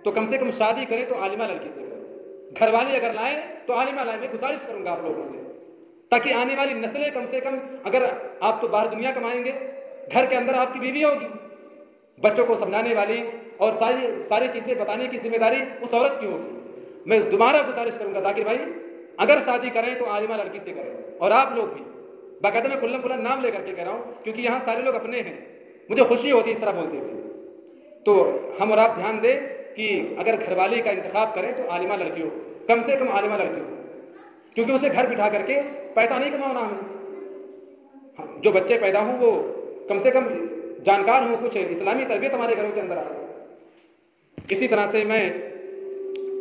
Speaker 1: تو کم سے کم شادی کریں تو عالمہ لڑکی سے کریں، گھر والی اگر لائیں تو عالمہ لائیں۔ میں گزارش کروں گا آپ لوگوں سے، تاکہ آنے والی نسلیں کم سے کم، اگر آپ تو باہر دنیا کمائیں گے، گھر کے اندر آپ کی بیوی ہوگی، بچوں کو سمجھانے والی اور ساری چیزیں بتانے کی ذمہ داری اس عورت کی ہوگی۔ میں دوبارہ گزارش کروں گا ذاکر بھائی، اگر شادی کریں تو عالمہ لڑکی سے کریں، اور آپ لوگ بھی، باقاعدہ میں کھلا نام لے کر کے کہہ رہا ہوں کیونکہ یہاں سارے لوگ اپنے ہیں، مجھے خوشی ہوتی ہے اس طرح بولتے ہوئے۔ تو ہم اور آپ دھیان دیں کہ اگر گھر والی کا انتخاب کریں تو عالمہ لڑکی ہو، کم سے کم عالمہ لڑکی ہو، کیونکہ اسے گھر بٹھا کر کے پیسہ نہیں کمانا ہمیں، جو بچے پیدا ہوں وہ کم سے کم جانکار ہوں، کچھ اسلامی تربیت ہمارے گھروں کے اندر آئے۔ اسی طرح سے میں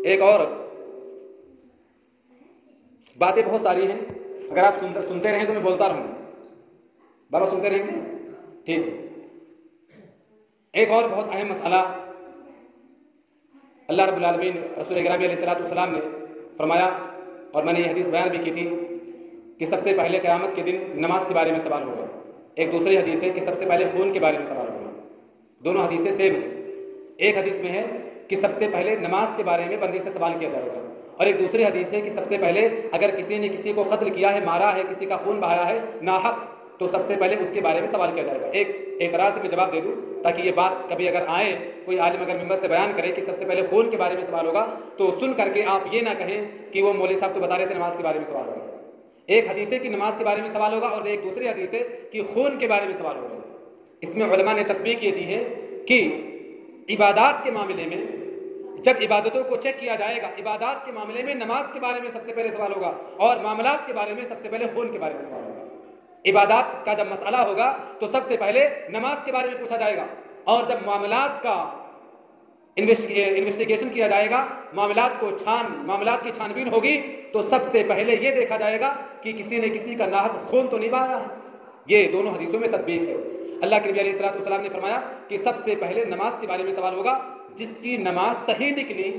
Speaker 1: ایک اور، باتیں بہت ساری ہیں، اگر آپ سنتے رہیں تو میں بولتا رہوں، بابا سنتے رہیں گے؟ ٹھیک۔ ایک اور بہت اہم مسئلہ اللہ رب العالمین رسول گرامی علیہ السلام نے فرمایا، اور میں نے یہ حدیث بیان بھی کی تھی کہ سب سے پہلے قیامت کے دن نماز کے بارے میں سوال ہوگا۔ ایک دوسری حدیث ہے کہ سب سے پہلے خون کے بارے میں سوال ہوگا، دونوں حدیثیں سیم ہیں۔ ایک حدیث میں ہے کہ سب سے پہلے نماز کے بارے میں بندے سے سوال کیا جائے گا، اور ایک دوسری حدیث ہے کہ سب سے پہلے اگر کسی نے کسی کو قتل کیا ہے، مارا ہے، کسی کا خون بہایا ہے ناحق، تو سب سے پہلے اس کے بارے میں سوال کیا جائے گا۔ ایک اعتراض سے میں جواب دے دوں تاکہ یہ بات کبھی اگر آئے، کوئی عالم اگر ممبر سے بیان کرے کہ سب سے پہلے خون کے بارے میں سوال ہوگا، تو سن کر کے آپ یہ نہ کہیں کہ وہ مولوی صاحب تو بتا رہے تھے نماز کے بارے میں سوال ہوگا۔ ایک حدیث ہے کہ نماز کے بارے میں سوال ہوگا، اور ایک دوسری حدیث ہے کہ خون کے بارے میں سوال ہوگا۔ اس میں علماء نے تطبیق یہ دی ہے کہ عبادات کے معاملے میں جب عبادتوں کو چیک کیا جائے گا، عبادات کے معاملے میں نماز کے بارے میں سب سے پہلے سوال ہوگا، اور معاملات کے بارے میں سب سے پہلے خون کے بارے میں سوال ہوگا۔ عبادات کا جب مسئلہ ہوگا تو سب سے پہلے نماز کے بارے میں پوچھا جائے گا، اور جب معاملات کا انویسٹیگیشن کیا جائے گا، معاملات کی چھانبین ہوگی، تو سب سے پہلے یہ دیکھا جائے گا کہ کسی نے کسی کا ناحق خون تو نہیں بہایا ہے۔ یہ دونوں حدیثوں میں تطبیق ہے۔ اللہ کے نبی علیہ السلام نے فرمایا کہ سب سے پہلے نماز کے بارے میں سوال ہوگا، جس کی نماز صحیح نکلی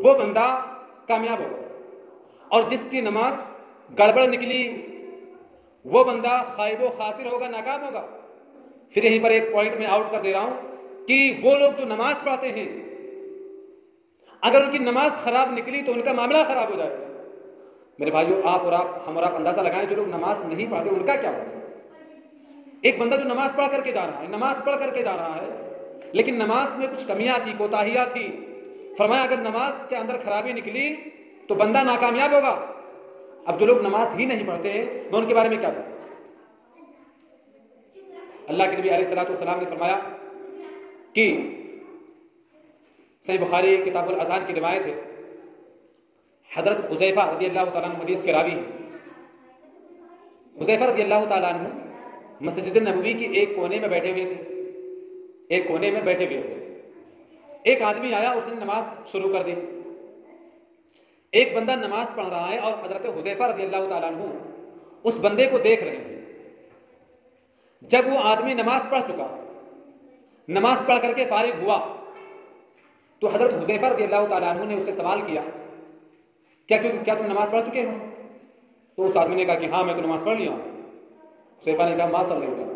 Speaker 1: وہ بندہ کامیاب ہوگا، اور جس کی نماز گڑبڑ نکلی وہ بندہ خائب و خاسر ہوگا، ناکام ہوگا۔ پھر یہیں پر ایک پوائنٹ میں آؤٹ کر دے رہا ہوں کہ وہ لوگ جو نماز پڑھتے ہیں، اگر ان کی نماز خراب نکلی تو ان کا معاملہ خراب ہو جائے گا۔ میرے بھائیو، ہم اور آپ اندازہ لگائیں، جو لوگ نماز نہیں پڑھتے ان کا کیا ہوگا۔ ایک بندہ جو نماز پڑھ کر کے جا رہا ہے، لیکن نماز میں کچھ کمیاں تھی، کوتاہیاں تھی، فرمایا اگر نماز کے اندر خرابی نکلی تو بندہ ناکامیاب ہوگا۔ اب جو لوگ نماز ہی نہیں پڑھتے ہیں میں ان کے بارے میں کیا کہوں؟ اللہ کے نبی علیہ الصلوۃ والسلام نے فرمایا کہ صحیح بخاری کتاب الاذان کی روایت ہے، حضرت حذیفہ رضی اللہ تعالیٰ عنہ حدیث کے راوی ہیں۔ حذیفہ رضی اللہ تعالیٰ عنہ مسجد نبوی کی ایک کونے میں بیٹھے ہوئے تھے، ایک آدمی آیا، اس نے نماز شروع کر دی، ایک بندہ نماز پڑھ رہا ہے اور حضرت حذیفہ رضی اللہ تعالیٰ عنہ اس بندے کو دیکھ رہے ہیں۔ جب وہ آدمی نماز پڑھ چکا، نماز پڑھ کر کے فارغ ہوا، تو حضرت حذیفہ رضی اللہ تعالیٰ عنہ نے اس سے سوال کیا کیا تم نماز پڑھ چکے ہو؟ تو اس آدمی نے کہا کہ ہاں میں تو نماز پڑھ لیا ہوں۔ حذیفہ نے کہا ما صلی اللہ،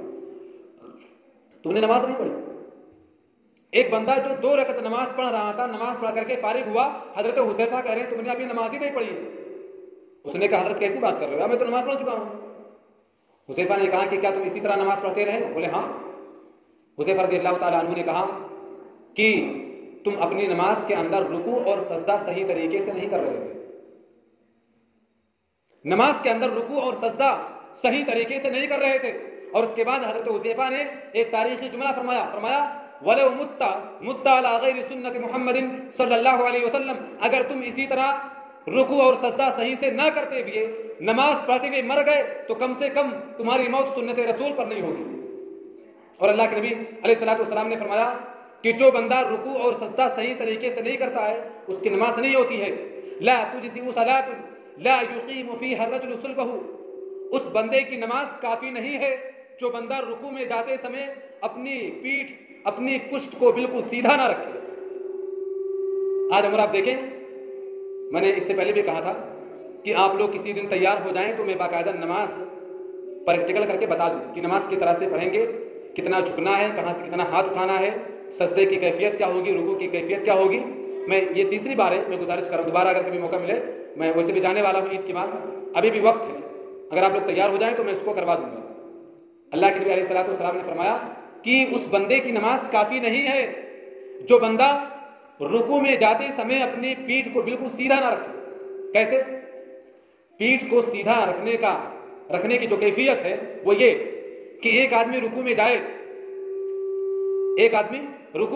Speaker 1: تم نے نماز نہیں پڑھی؟ ایک بندہ جو 2 رکعت نماز پڑھ رہا تھا، نماز پڑھ کر کے فارغ ہوا، حضرت حذیفہ کہہ رہے ہیں تم نے ابھی نماز ہی نہیں پڑھی۔ اس نے کہا حضرت کیسی بات کر رہے ہو، میں تو نماز پڑھ چکا ہوں۔ حذیفہ نے کہا کہ کیا تم اسی طرح نماز پڑھتے رہے؟ بولے ہاں۔ حذیفہ رضی اللہ تعالیٰ عنہ نے کہا کہ تم اپنی نماز کے اندر رکوع اور سجدہ صحیح طریقے سے نہیں کر رہے تھے، نماز کے اندر رکوع اور سجدہ صحیح طریقے سے نہیں کر رہے تھے۔ اور اس کے بعد حضرت حذیفہ نے ایک تاریخی جملہ فرمایا وَلَوْ مُتَّ عَلَىٰ غَيْرِ سُنَّةِ مُحَمَّدٍ صلی اللہ علیہ وسلم، اگر تم اسی طرح رکوع اور سجدہ صحیح سے نہ کرتے ہوئے نماز پڑھتے ہوئے مر گئے تو کم سے کم تمہاری موت سنت رسول پر نہیں ہوگی۔ اور اللہ کے نبی علیہ الصلوۃ والسلام نے فرمایا کہ جو بندہ رکوع اور سجدہ صحیح طریقے سے نہیں کرتا ہے اس کی نماز نہیں ہوتی ہے۔ لا تجزئ صلاۃ لا یقیم فیہا الرجل صلبہ، اس بندے کی نماز کافی نہیں ہے جو بندہ رکوع میں جاتے سمے اپنی پیٹھ، اپنی پشت کو بالکل سیدھا نہ رکھے۔ آج ہم آپ دیکھیں، میں نے اس سے پہلے بھی کہا تھا کہ آپ لوگ کسی دن تیار ہو جائیں تو میں باقاعدہ نماز پریکٹیکل کر کے بتا دوں کہ نماز کی طرح سے پڑھیں گے، کتنا جھکنا ہے، کہاں سے کتنا ہاتھ اٹھانا ہے، سجدے کی کیفیت کیا ہوگی، رکوع کی کیفیت کیا ہوگی۔ میں یہ تیسری بار ہے، میں گزارش کر رہا ہوں دوبارہ اگر کبھی موقع ملے، میں ویسے بھی جانے والا ہوں عید کے بعد، ابھی بھی وقت ہے، اگر آپ لوگ تیار ہو جائیں تو میں اس کو کروا دوں گا۔ اللہ کے نبی علیہ الصلوۃ والسلام نے فرمایا کہ اس بندے کی نماز کافی نہیں ہے جو بندہ رکوع میں جاتے سمے اپنی پیٹھ کو بالکل سیدھا نہ رکھے۔ کیسے؟ پیٹھ کو سیدھا رکھنے کی جو کیفیت ہے وہ یہ کہ ایک آدمی رکوع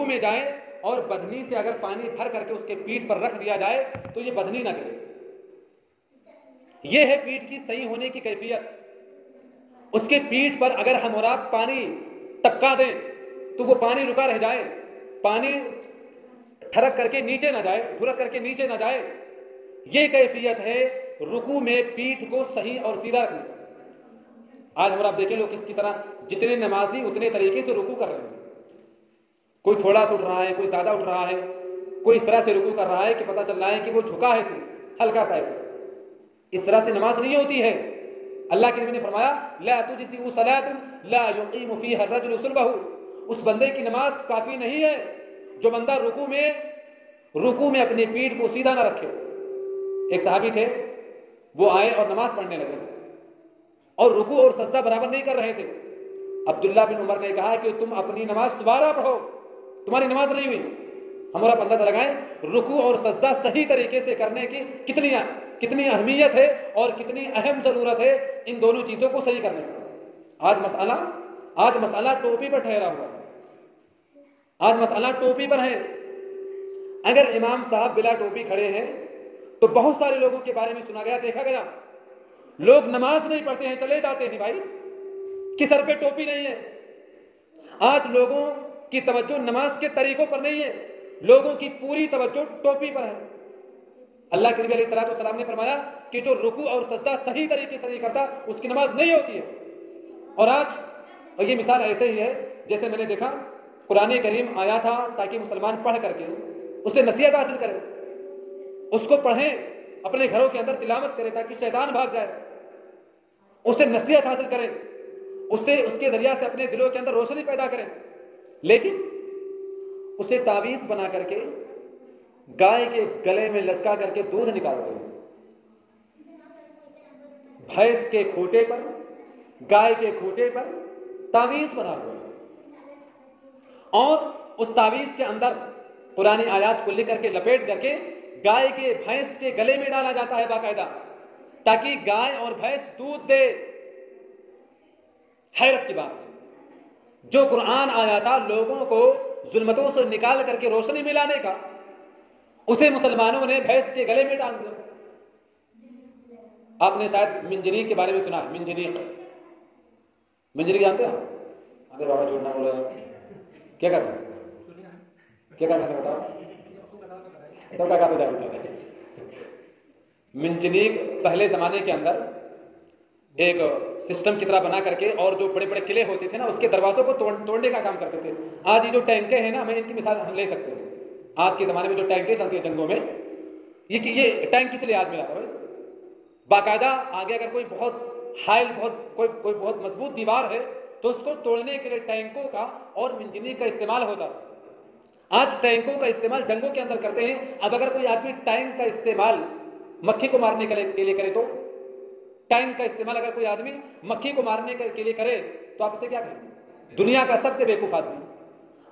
Speaker 1: میں جائے اور بدنی سے اگر پانی بھر کر کے اس کے پیٹھ پر رکھ دیا جائے تو یہ بدنی نہ گرے۔ یہ ہے پیٹھ کی صحیح ہونے کی کیفیت۔ اس کے پیٹھ پر اگر ہم اور آپ پانی ٹپکا دیں تو وہ پانی رکا رہ جائے، پانی ٹھڑک کر کے نیچے نہ جائے، ڈھرک کر کے نیچے نہ جائے۔ یہ کیفیت ہے رکوع میں پیٹھ کو صحیح اور سیدھا رکھنا۔ آج ہم آپ دیکھیں لوگ اس کی طرح جتنے نمازی اتنے طریقے سے رکوع کر رہے ہیں، کوئی تھوڑا سا اٹھ رہا ہے، کوئی زیادہ اٹھ رہا ہے، کوئی اس طرح سے رکوع کر رہا ہے کہ پتہ چل رہا ہے کہ وہ جھکا ہے صرف ہلکا سا ایسا۔ اس طرح سے نماز نہیں ہوتی ہے۔ اللہ کے نبی نے فرمایا لا تجزئ صلاۃ لا یقیم فیہا الرجل صلبہ، اس بندے کی نماز کافی نہیں ہے جو بندہ رکوع میں اپنی پیٹھ کو سیدھا نہ رکھے۔ ایک صحابی تھے، وہ آئے اور نماز پڑھنے لگے اور رکوع اور سجدہ برابر نہیں کر رہے تھے۔ عبداللہ بن عمر نے کہا کہ تم اپنی نماز دوبارہ پڑھو، تمہاری نماز نہیں ہوئی۔ ہم اور آپ اندازہ لگائیں رکوع اور سجدہ صحیح طریقے سے کرنے کی کتنی اہمیت ہے اور کتنی اہم ضرورت ہے ان دونوں چیزوں کو صحیح کرنے کا۔ آج مسئلہ ٹوپی پر ٹھہرا ہوا ہے، آج مسئلہ ٹوپی پر ہے۔ اگر امام صاحب بلا ٹوپی کھڑے ہیں تو بہت سارے لوگوں کے بارے میں سنا گیا، دیکھا گیا، لوگ نماز نہیں پڑھتے ہیں، چلے جاتے ہیں بھائی کہ سر پہ ٹوپی نہیں ہے۔ آج لوگوں کی توجہ نماز کے طریقوں پر نہیں ہے، لوگوں کی پوری توجہ ٹوپی پر ہے۔ اللہ کے نبی علیہ الصلوۃ والسلام نے فرمایا کہ جو رکوع اور سجدہ صحیح طریقے سے نہیں کرتا اس کی نماز نہیں ہوتی ہے۔ اور یہ مثال ایسے ہی ہے جیسے میں نے دیکھا قرآن کریم آیا تھا تاکہ مسلمان پڑھ کر کے اسے نصیحت حاصل کرے، اس کو پڑھیں، اپنے گھروں کے اندر تلاوت کرے تاکہ شیطان بھاگ جائے، اسے نصیحت حاصل کرے، اس کے ذریعہ سے اپنے دلوں کے اندر روشنی پیدا کرے۔ لیکن اسے تعویذ بنا کر کے گائے کے گلے میں لٹکا کر کے دودھ نکال دے، بھینس کے کھوٹے پر، گائے کے کھوٹے پر تعویذ بنا دے، اور اس تعویذ کے اندر قرآن آیات کو لکھ کر کے لپیٹ کر کے گائے کے بھینس کے گلے میں ڈالا جاتا ہے باقاعدہ، تاکہ گائے اور بھینس دودھ دے۔ حیرت کی بات ہے، جو قرآن آیا تھا لوگوں کو ظلمتوں سے نکال کر کے روشنی میں لانے کا، اسے مسلمانوں نے بھینس کے گلے میں ڈال دیا۔ آپ نے شاید منجنیق کے بارے میں سنا، منجنیق جانتے ہیں؟ ارے بابا چھوڑنا بول رہے ہیں، کیا کرنا ہے بتاؤ، تو کیا کہتے جاتے؟ منجنیق پہلے زمانے کے اندر ایک سسٹم کی طرح بنا کر کے، اور جو بڑے بڑے قلعے ہوتے تھے نا، اس کے دروازوں کو توڑنے کا کام کرتے تھے۔ آج یہ جو ٹینکیں ہیں نا، ہمیں ان کی مثال ہم لے سکتے ہیں۔ آج کے زمانے میں جو ٹینکیں چلتی ہیں جنگوں میں، یہ ٹینک کس لیے آدمی لاتا ہے؟ باقاعدہ آگے اگر کوئی بہت حائل کوئی بہت مضبوط دیوار ہے تو اس کو توڑنے کے لیے ٹینکوں کا اور منجنیق کا استعمال ہوتا ہے۔ آج ٹینکوں کا استعمال جنگوں کے اندر کرتے ہیں۔ اب اگر کوئی آدمی ٹینک کا استعمال مکھی کو مارنے کے لیے کرے تو، ٹینک کا استعمال اگر کوئی آدمی مکھی کو مارنے کے لیے کرے تو آپ اسے کیا کہیں؟ دنیا کا سب سے بیوقوف آدمی،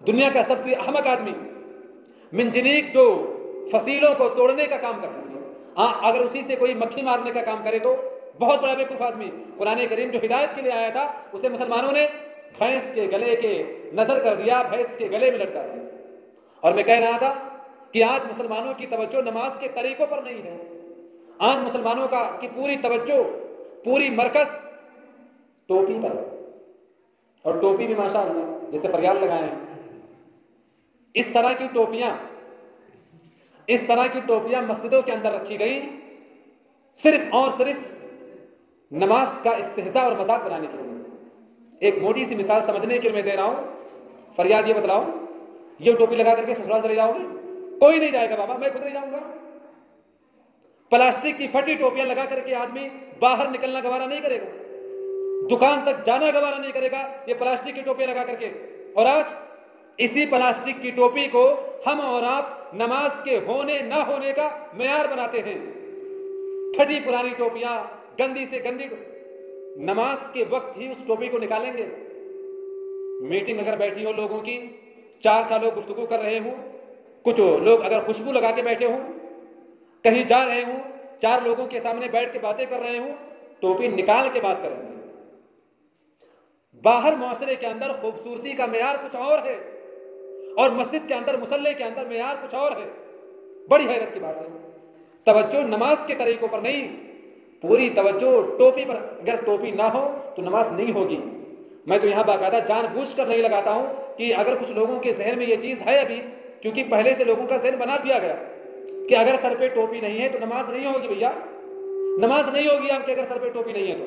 Speaker 1: دنیا کا سب سے احمق آدمی۔ منجنیق جو فصیلوں کو توڑنے کا کام کرتا ہے، اگر اسی سے کوئی مکھی مارنے کا کام کرے تو بہت بڑا بیوقوف آدمی۔ قرآن کریم جو ہدایت کے لیے آیا تھا اسے مسلمانوں نے بھینس کے گلے کے نظر کر دیا، بھینس کے گلے میں لٹکا دیا۔ اور میں کہہ رہا تھا کہ آج مسلمانوں کی توجہ نماز کے طریقوں پر نہیں ہے، آج مسلمانوں کی پوری توجہ، پوری مرکز ٹوپی پر، اور ٹوپی بھی ماشاءاللہ جیسے فریاد لگائے ہیں، اس طرح کی ٹوپیاں مسجدوں کے اندر رکھی گئی صرف اور صرف نماز کا استہزاء اور مذاق بنانے کے لیے۔ ایک موٹی سی مثال سمجھنے کے لیے میں دے رہا ہوں۔ فریاد یہ بتلاؤ، یہ ٹوپی لگا کر کے سسرال چلے جاؤ گے؟ کوئی نہیں جائے گا بابا، میں خود نہیں جاؤں گا۔ پلاسٹک کی پھٹی ٹوپیاں لگا کر کے آدمی باہر نکلنا گوارا نہیں کرے گا، دکان تک جانا گوارا نہیں کرے گا یہ پلاسٹک کی ٹوپیاں لگا کر کے۔ اور آج اسی پلاسٹک کی ٹوپی کو ہم اور آپ نماز کے ہونے نہ ہونے کا معیار بناتے ہیں۔ پھٹی پرانی ٹوپیاں، گندی سے گندی، نماز کے وقت ہی اس ٹوپی کو نکالیں گے۔ میٹنگ اگر بیٹھی ہو لوگوں کی، چار لوگ گفتگو کر رہے ہوں، کچھ لوگ اگر خوشبو لگا کے بیٹھے ہوں، کہیں جا رہے ہوں، 4 لوگوں کے سامنے بیٹھ کے باتیں کر رہے ہوں، ٹوپی نکال کے بات کریں گے۔ باہر معاشرے کے اندر خوبصورتی کا معیار کچھ اور ہے، اور مسجد کے اندر، مصلی کے اندر معیار کچھ اور ہے۔ بڑی حیرت کی بات ہے، توجہ نماز کے طریقوں پر نہیں، پوری توجہ ٹوپی پر۔ اگر ٹوپی نہ ہو تو نماز نہیں ہوگی۔ میں تو یہاں باقاعدہ جان بوجھ کر نہیں لگاتا ہوں کہ اگر کچھ لوگوں کے ذہن میں یہ چیز ہے ابھی، کیونکہ پہلے سے لوگوں کا ذہن بنا دیا گیا کہ اگر سر پہ ٹوپی نہیں ہے تو نماز نہیں ہوگی۔ بھیا نماز نہیں ہوگی آپ کے اگر سر پہ ٹوپی نہیں ہے تو۔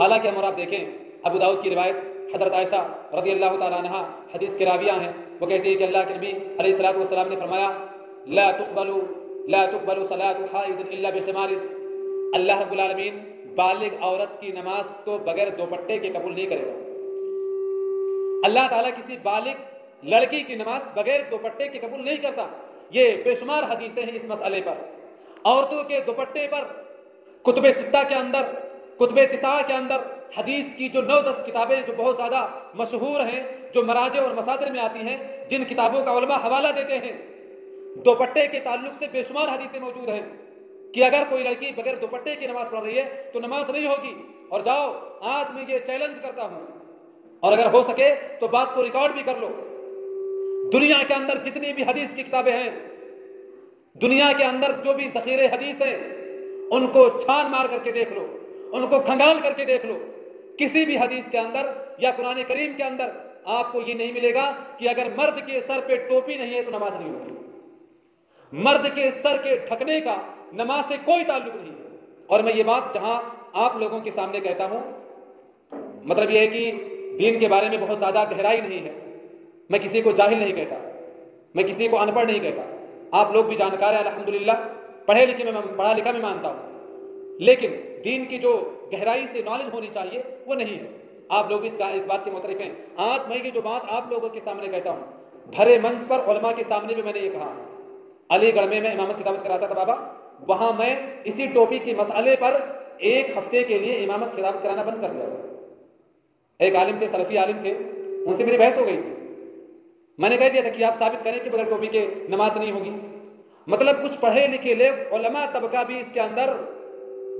Speaker 1: حالانکہ ہم اور آپ دیکھیں، ابو داؤد کی روایت، حضرت عائشہ رضی اللہ تعالیٰ عنہ حدیث کے راویہ ہیں، وہ کہتی ہے کہ اللہ کے نبی علیہ الصلوۃ والسلام نے فرمایا، لا تقبل صلاة حائض الا بخمار۔ اللہ رب العالمین بالغ عورت کی نماز کو بغیر دوپٹے کے قبول نہیں کرے گا۔ اللہ تعالیٰ کسی بالغ لڑکی کی نماز بغیر دوپٹے کے قبول نہیں کرتا۔ یہ بے شمار حدیثیں ہیں اس مسئلے پر۔ عورتوں کے دوپٹے پر کتب ستہ کے اندر، کتب تسعہ کے اندر حدیث کی جو 9-10 کتابیں جو بہت زیادہ مشہور ہیں، جو مراجع اور مصادر میں آتی ہیں، جن کتابوں کا علماء حوالہ دیتے ہیں، دوپٹے کے تعلق سے بے شمار حدیثیں موجود ہیں کہ اگر کوئی لڑکی بغیر دوپٹے کی نماز پڑھ رہی ہے تو نماز نہیں ہوگی۔ اور جاؤ، آج میں یہ چیلنج کرتا ہوں، اور اگر ہو سکے تو بات کو ریکارڈ بھی کر لو، دنیا کے اندر جتنی بھی حدیث کی کتابیں ہیں، دنیا کے اندر جو بھی ذخیرے حدیث ہیں، ان کو چھان مار کر کے دیکھ لو، ان کو کھنگال کر کے دیکھ لو، کسی بھی حدیث کے اندر یا قرآن کریم کے اندر آپ کو یہ نہیں ملے گا کہ اگر مرد کے سر پہ ٹوپی نہیں ہے تو نماز نہیں ہوگی۔ مرد کے سر کے ڈھکنے کا نماز سے کوئی تعلق نہیں ہے۔ اور میں یہ بات جہاں آپ لوگوں کے سامنے کہتا ہوں، مطلب یہ ہے کہ دین کے بارے میں بہت زیادہ گہرائی نہیں ہے، میں کسی کو جاہل نہیں کہتا، میں کسی کو ان پڑھ نہیں کہتا، آپ لوگ بھی جانکار ہیں الحمدللہ، پڑھا لکھا میں مانتا ہوں، لیکن دین کی جو گہرائی سے نالج ہونی چاہیے وہ نہیں ہے۔ آپ لوگ اس بات کے معترف ہیں۔ آج میں یہ جو بات آپ لوگوں کے سامنے کہتا ہوں، بھرے منچ پر علماء کے سامنے بھی میں نے یہ کہا، علی گڑھ میں امامت کی دعوت کراتا تھا بابا، وہاں میں اسی ٹوپی کے مسئلے پر 1 ہفتے کے لیے امامت خطاب کرانا بند کر دیا۔ ایک عالم تھے، سلفی عالم تھے، ان سے میری بحث ہو گئی تھی، میں نے کہہ دیا تھا کہ آپ ثابت کریں کہ بغیر ٹوپی کے نماز نہیں ہوگی۔ مطلب کچھ پڑھے لکھے لوگ، علماء طبقہ بھی اس کے اندر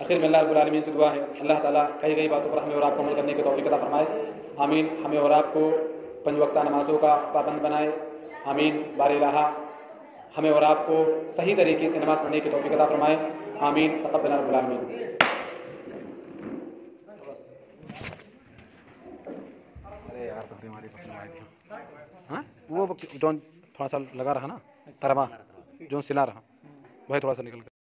Speaker 1: آخر میں اللہ رب العالمین سے دعا ہے اللہ تعالیٰ کئی کئی باتوں پر ہمیں اور آپ کو عمل کرنے کی توفیق عطا فرمائے. آمین. ہمیں اور آپ کو 5 وقتہ نمازوں کا پابند بنائے. آمین. بار الہ ہمیں اور آپ کو صحیح طریقے سے نماز پڑھنے کی توفیق عطا فرمائے. آمین. تقبل رب العالمین. ارے یار تو بیماری پسند آئی تھی. ہاں وہ جو تھوڑا سا لگا رہا نا ترما جو سلا رہا وہی تھوڑا سا نکل گیا.